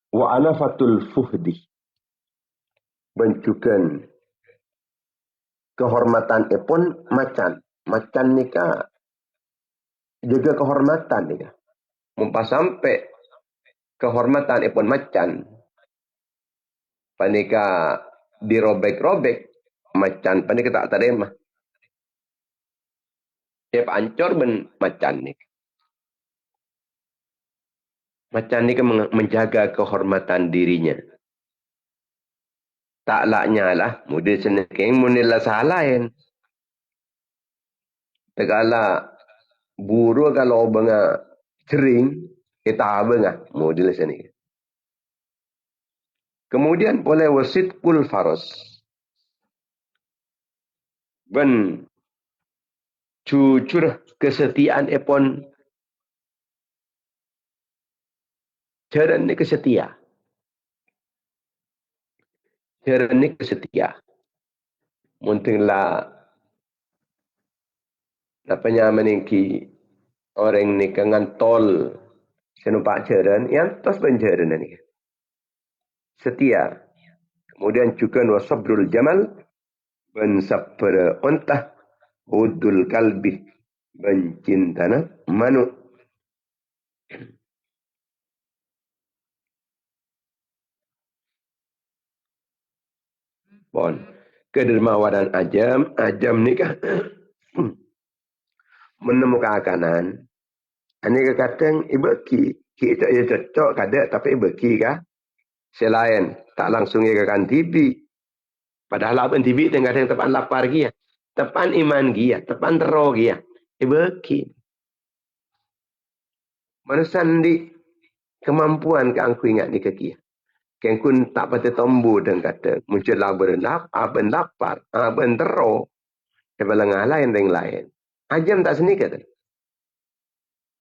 [SPEAKER 1] Wa anafatul fuhdi. Bencukan kehormatan pun macan. Macan ni ka jaga kehormatan ni ka. Mumpas sampai kehormatan pun macan. Panika dirobek-robek macan panika tak terima. Dia pancor ben macan ni. Macan ni kan menjaga kehormatan dirinya. Tak laknya lah. Mudah senekeng munilah salahin. Tegala buru kalau benga cering kita benga mudah senekeng. Kemudian boleh wasit kul faros. Ben jujur kesetiaan epon jaran ni kesetia. Jaran ni kesetia. Muntinglah napanya meningki orang ni kangen tol senumpak jaran yang tos benjaran ni. Setia. Kemudian juga wasabrul jamal ben sabar ontah udul kalbi ben cintana manuk. Bon. Kedermawanan ajam. Ajam ni kah menemukan akanan. Ini kadang ibeki. Kita ya cocok kadang tapi ibeki kah? Selain tak langsung ikakan TV. Padahal apa TV tengah ada yang tepan lapar dia. Tepan iman dia. Tepan teror dia. Ibeki. Manusia di kemampuan ke angku ingat ni kaki. Kan kun tak patut tombu dan kata muncul lah berdap, aben lapar, aben tero, kebalangan lain dan lain. Ajam tak seni kata.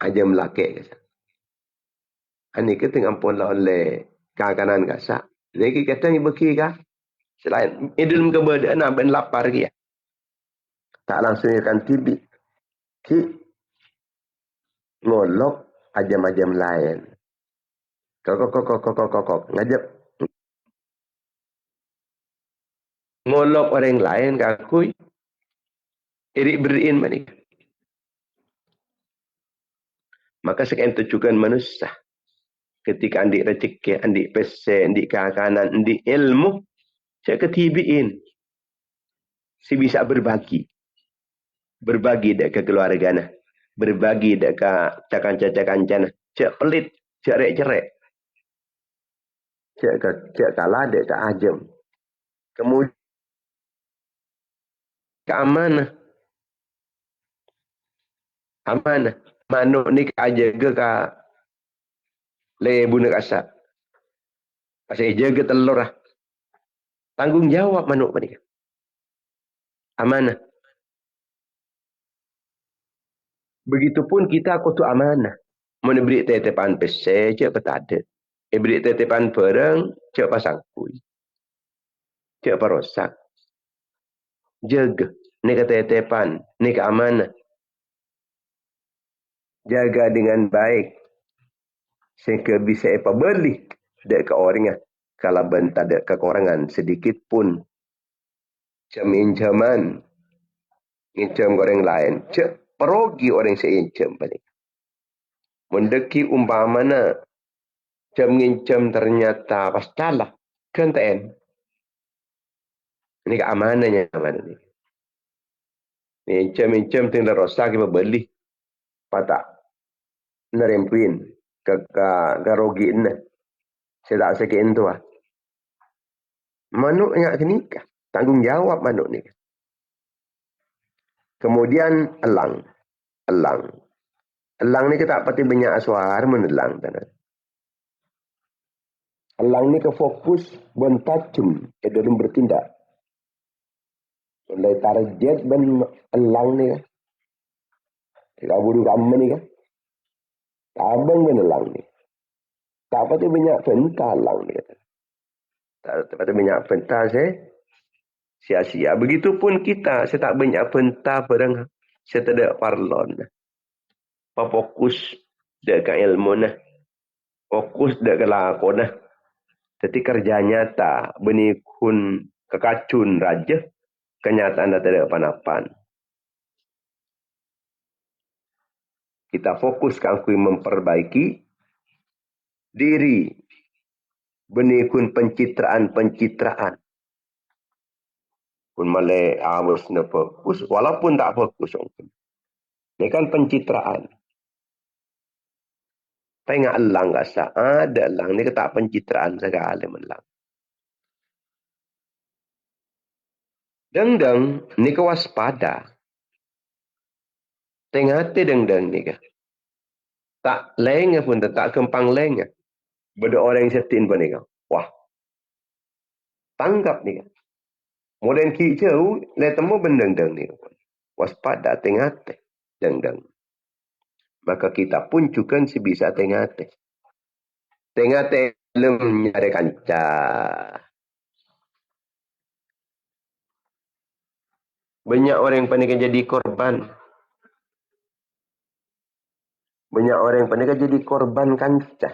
[SPEAKER 1] Ajam laki kata. Ani kita ngampun lah oleh kanan kasak. Lagi kata ni beki kah? Selain dalam keberadaan aben lapar dia. Tak langsung akan tibi. Ki ngolok ajam-ajam lain. Kok. Ngajak ngolok orang lain kakui. Irik beriin manik. Maka sekian tujukan manusia. Ketika andik rezeki, andik pesen, andik kekanan, andik ilmu. Saya ketibiin. Si bisa berbagi. Berbagi dekat keluarga nah. Berbagi dekat cakan-cakan. Cak pelit, cak rek-cerek. Cak kalah dekat ajam. Kemudian keamanah. Amanah. Manuk ni kajaga ka lebu nak asak. Pasal jaga telur lah. Tanggungjawab manuk ni. Amanah. Begitupun kita aku tu amanah. Mana beri tetapan pesel, cak apa tak ada. Beri tetapan perang, cak apa sangkui. Cak apa rosak. Jaga. Ni kata tetapan. Ni ke amanah. Jaga dengan baik. Sehingga bisa apa beli. Dek ke orang. Kalau bentar dek kekurangan sedikit pun. Incaman. Incam orang lain. Cak perogi orang seincam balik. Mendeki umpamana. Ngincam ternyata pas salah. Kan tak. Ini keamanannya mana ni. Incam tinggal rosak kita beli. Patak. Nerempuin. Kerogiin. Saya tak sakit itu lah. Manuk yang kenikah. Tanggungjawab manuk ni. Kemudian elang. Elang ni kita pati banyak suara menelang. Elang ni ke fokus bentajam ke dalam bertindak. Mulai target ben elang ni kan. Kita buru kamu ni kan. Abang ben elang ni. Tak pati banyak pentah elang ni kata. Tak pati banyak pentah saya. Sia-sia. Begitupun kita. Saya tak banyak pentah barang. Saya tak ada parlon. Fokus dekat ilmu nah. Fokus dekat lakon nah. Jadi kerja nyata. Benikun kekacun raja. Kenyataan tak ada apa-apa. Kita fokus ke memperbaiki diri. Benikun pencitraan. Pun malai harus fokus. Walaupun tak fokus. Ini kan pencitraan. Tengok elang rasa. Ada elang. Ini tak pencitraan segala elang. Dendeng. Ini kewaspada. Tengok hati dendeng ni ke. Tak lengah pun. Tak kempang lengah. Beda orang yang setin pun ni ke. Wah. Tanggap ni ke. Moden ki jauh. Lihat temu bendeng ni. Waspada tengok hati. Dendeng. Maka kita pun juga sebisa tengok hati. Tengok hati. Belum nyari kancah. Banyak orang yang pandai jadi korban. Banyak orang yang pandai jadi korban kancah.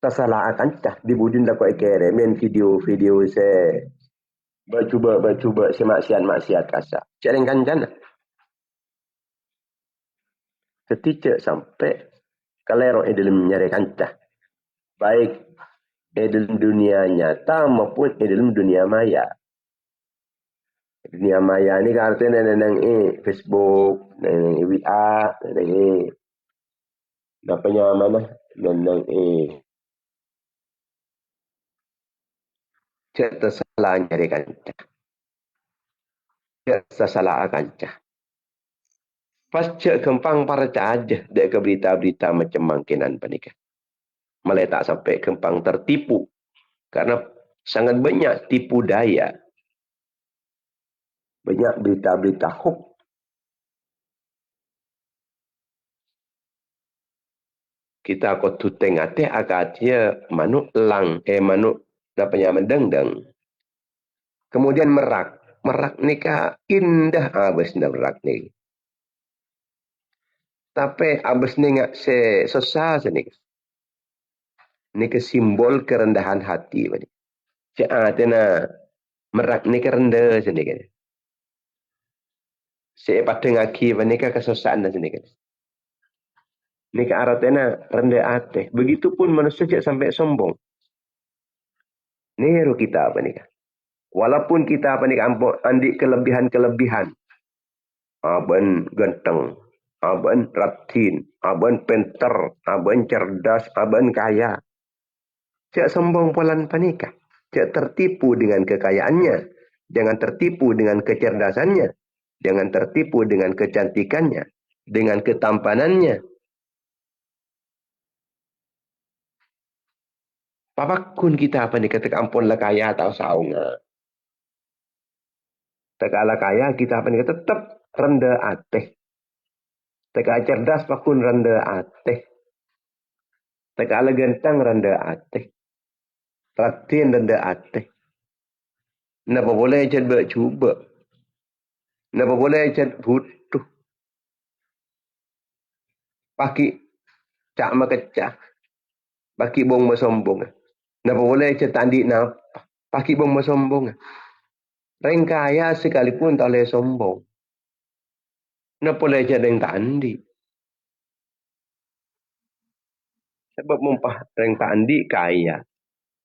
[SPEAKER 1] Tersalah kancah. Di budin dah kuat kere. Main video-video saya. Bercuba semaksiat kasar. Cik yang kancah. Ketika sampai. Kalau orang dalam nyari kancah. Baik. Dalam dunia nyata maupun dalam dunia maya. Dunia maya ni kan artinya nenang Facebook, nenang WA, nenang napanya mana? Nenang cek tersalah nyari kancah. Cek tersalah kancah. Pasca kempang para aja dek ke berita-berita macam mangkinan panika. Malah tak sampai kempang tertipu. Karena sangat banyak tipu daya. Banyak berita-berita hoax. Kita ko tuteng ate agaknya manuk lang. Manuk napanya mendengdeng. Kemudian merak. Merak ni ka indah abis na merak ni. Tapi abis ni ngak se susah ni. Ni ke simbol kerendahan hati. Tena merak ni kerendah sini kan. Se pateng aki ni ka kesusahan sini kan. Ni ke artinya rendah hati. Begitupun manusia cak sampai sombong. Ni hero kita apa ni kan. Walaupun kita apa ni ampun andi kelebihan-kelebihan. Aban ganteng, aban ratin, aban pintar, aban cerdas, aban kaya. Cak sombong polan panika. Cak tertipu dengan kekayaannya. Jangan tertipu dengan kecerdasannya. Jangan tertipu dengan kecantikannya. Dengan ketampanannya. Papakun kita apa ni kata ampun lah kaya atau saunga. Tekala kaya kita apa ni kata tetap rendah ateh. Tekala cerdas pakun rendah ateh. Tekala gentang rendah ateh. Ratin rendah ateh. Napa boleh jadi cuba. Napa boleh jadi butuh. Paki cak makecah. Paki bong masombong. Napa boleh jadi tandi napa. Paki bong masombong. Reng kaya sekalipun tak boleh sombong. Napa boleh jadi reng tandi. Sebab mumpah reng tandi kaya.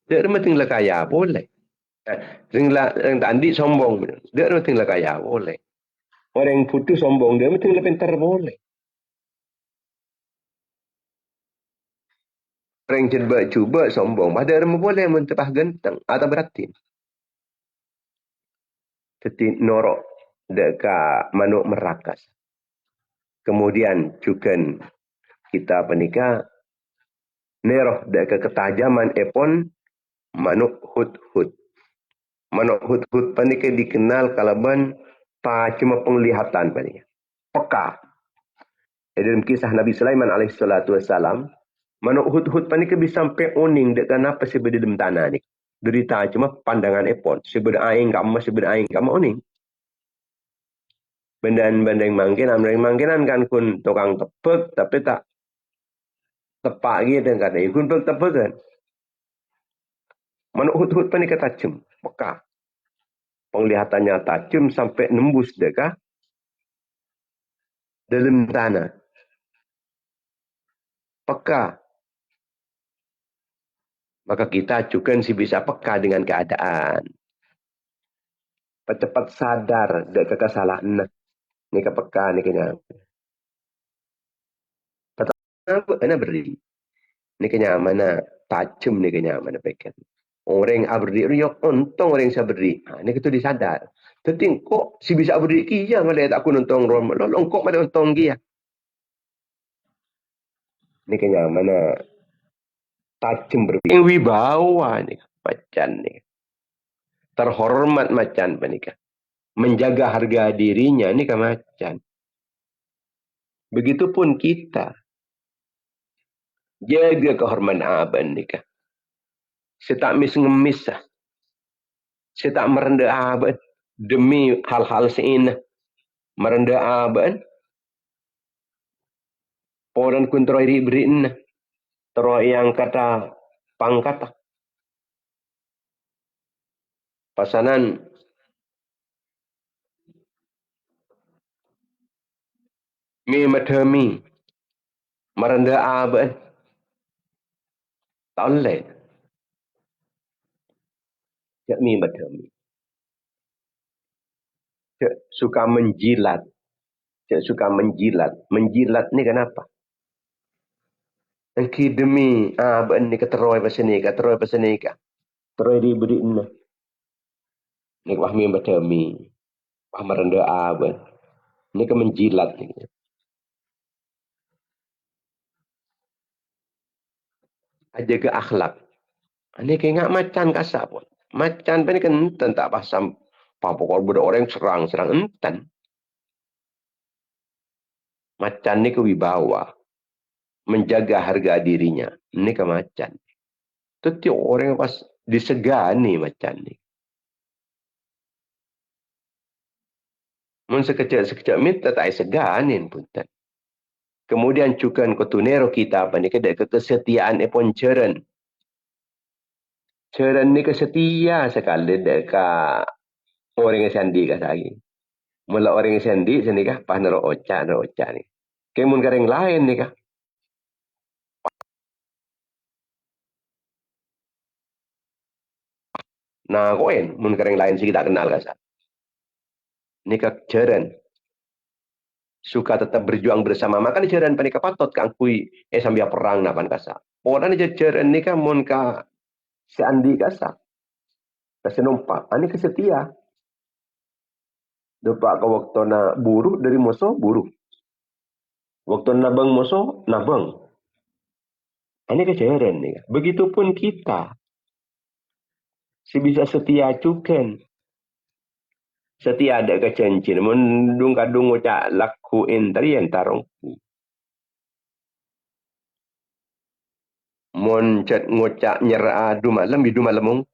[SPEAKER 1] Dia mesti tinggal kaya boleh. Reng tandi sombong. Dia mesti tinggal kaya boleh. Orang putus sombong dia mesti tinggal pintar boleh. Orang cuba sombong. Ada orang boleh mentepah genteng atau beratin. Jadi norok dekat manuk merakas. Kemudian juga kita penikah neroh dekat ketajaman epon manuk hut-hut. Manuk hut-hut penikah dikenal kalaban tak cuma penglihatan penikah. Peka. Dalam kisah Nabi Sulaiman alaihissalatu wassalam, manuk hut-hut panik bisa sampai uning dekat apa sih di dalam tanah ni. Derita cuma pandangan epon. Sebeda aing kamu uning. Benda-benda yang mangkinan kan kun tukang tepuk tapi tak tepak gitu kan. Kun tepuk kan. Manuk hut-hut panik tajam. Peka. Penglihatannya tajam sampai nembus dekat dalam tanah. Peka. Maka kita juga sih bisa peka dengan keadaan. Cepat sadar dekat kesalahan. Ni kepeka ni kena. Apa kena beri. Ni kena mana tajam ni kena mana pekan. Orang abri riok untung orang sabri. Ni kita disadar. Tapi kok si bisa abri kia malah tak aku nonton rom. Lolong kok malah untung kia. Ni kena mana tajam berpikir. Yang wibawa ni macan ni. Terhormat macan panika. Menjaga harga dirinya ni kan macan. Begitupun kita. Jaga kehormatan aban ni kan. Saya tak ngemis lah. Saya tak merendah aban. Demi hal-hal seinah. Merendah aban. Orang kun teroi ribrin. Teroi yang kata pangkata. Pasanan. Mi matami. Merendah aban. Tak boleh. Cak mi matami. Cak suka menjilat. Cak suka menjilat. Menjilat ni kenapa? Engki demi aban ni keteroi pasal ni. Keteroi pasal ni. Teroi ribrin. Ni wah mi matami. Wah merendah aban. Ni ke menjilat ni. jaga akhlak. Ini kayak nggak macan kasar pun. Macan ini kan enten tak pasang pokok budak orang serang-serang enten. Macan ini kewibawa. Menjaga harga dirinya. Ini ke macan. Itu orang yang pas disegani macan ini. Mun sekejap-sekejap minta tak seganin pun. Kemudian cukan kotunero kita apa ni kedai kesetiaan epon ceren. Ceren ni kesetia sekali dekat orang yang sandi ka lagi. Mula orang yang sandi sini kah pas naro oca ni. Kemun kareng lain ni kah. Nah koin mun kareng lain sih kita kenal ka. Ni kah ceren. Suka tetap berjuang bersama. Maka ni ceren panika patot kang kui sambil perang napan kasa. Orang ni ceren ni kah mun ka sandi kasa. Kasi numpak. Ini kesetia. Depak ke waktu na buruh dari musuh, buruh. Waktu nabang musuh, nabang. Ini keceren nih. Begitupun kita. Si bisa setia cuken. Setia ada kecencin. Mendung kadung ucap lakuin tadi yang tarung. Mon cat ngucap nyerah du malam, bidu malam.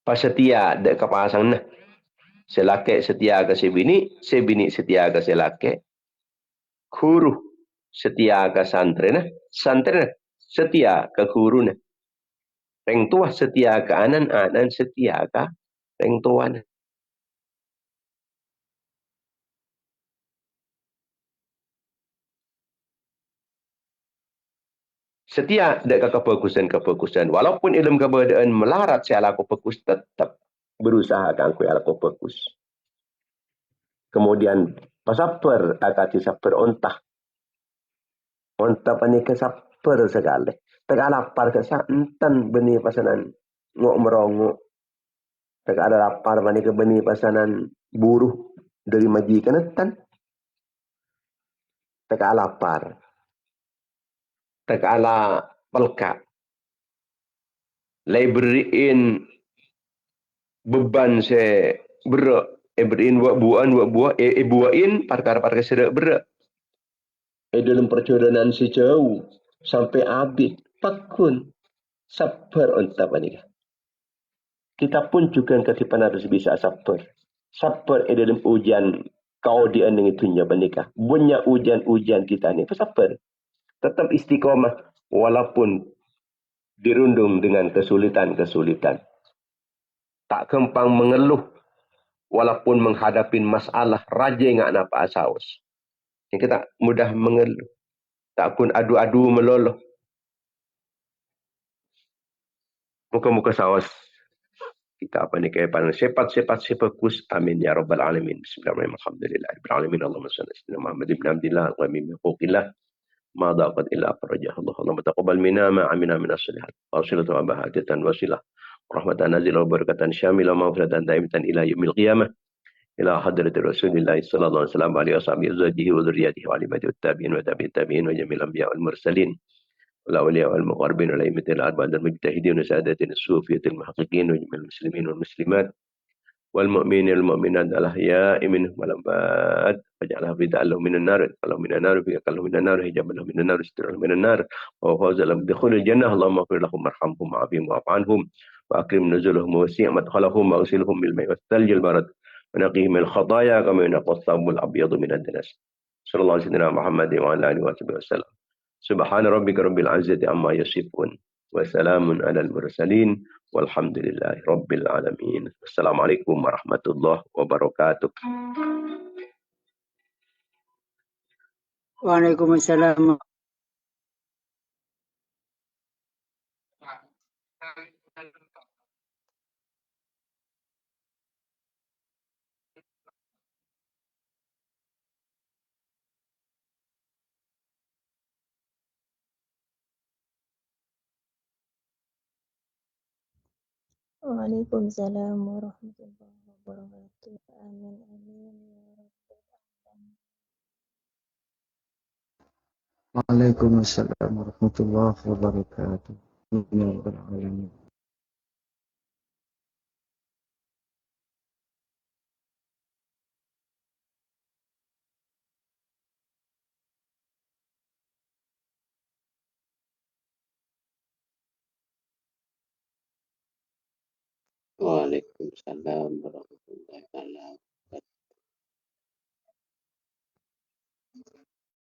[SPEAKER 1] Pas setia ada kepasang nah. Selake setia ke si bini setia ke selake. Guru setia ke santren, santren setia ke guru. Reng tua setia ke anan, anan setia ke reng tua. Setia dekat kefokusan. Walaupun ilmu keberadaan melarat saya laku fokus tetap berusaha kan aku laku fokus. Kemudian pasaper akati saper ontah. Ontah panik saper sekali. Tak ada lapar ke santan benih pasanan ngok merongo. Tak ada lapar panik ke benih pasanan buruh dari majikan tan. Tak ada lapar. Tak ada pelka. Libraryin beban saya berak. Beriin buat buain perkara-perkara sedek berak. Dalam perjalanan sejauh sampai habis takun sabar ontap ni. Kita pun juga ketipan harus bisa sabar. Sabar dalam ujian kau di ending itunya menikah. Banyak ujian kita ni sabar. Tetap istiqomah walaupun dirundung dengan kesulitan-kesulitan. Tak gampang mengeluh walaupun menghadapi masalah raja ngak napa asaus. Yang kita mudah mengeluh. Tak pun adu-adu meloloh. Muka-muka sawas. Kita apa ni kayak pandang. Sepat sepakus. Amin ya rabbal alamin. Bismillahirrahmanirrahim. Alhamdulillah. Alamin. Allahumma salli ala Muhammad ibn Abdillah. Wa min huquqillah. Ma daqat illa farajah. Allahumma taqabbal minna ma amina min as-salihat. Wasilatu wa bahadatan wasilah. Rahmatan nazilah wa barakatan syamilah. Ma'afratan daimatan ila yumil qiyamah. إلى حضرة رسول الله صلى الله عليه وسلم وعلى أصحابه وزوجه وذريته وعلى التابعين وتابع التابعين وجميع الأنبياء والمرسلين والأولياء والمقربين والأئمة الأربعة المجتهدين وسادة الصوفية المحققين وجميع المسلمين والمسلمات والمؤمنين والمؤمنات الأحياء منهم والأموات واجعلها فداء لهم من النار قالوا من النار فيقال لهم من النار حجابا لهم من النار ستر لهم من النار وفوز لهم بدخول الجنة اللهم اغفر لهم وارحمهم وعافهم واعف عنهم وأكرم نزلهم ووسيع مدخلهم وأغسلهم بالماء والثلج البرد ونقيهم من الخطايا كما ينقى الثوب الأبيض من الدنس صلى الله عليه وسلم محمد وعلى آله وصحبه وسلم سبحان ربك رب العزة عما يصفون وسلام على المرسلين والحمد لله رب العالمين السلام عليكم ورحمة الله وبركاته.
[SPEAKER 2] Waalaikumsalam.
[SPEAKER 3] Waalaikumsalam warahmatullahi wabarakatuh. Amin amin ya rabbal alamin.
[SPEAKER 2] Waalaikumsalam warahmatullahi wabarakatuh. Ya Rabbal alamin.
[SPEAKER 4] Waalaikumsalam warahmatullahi wabarakatuh.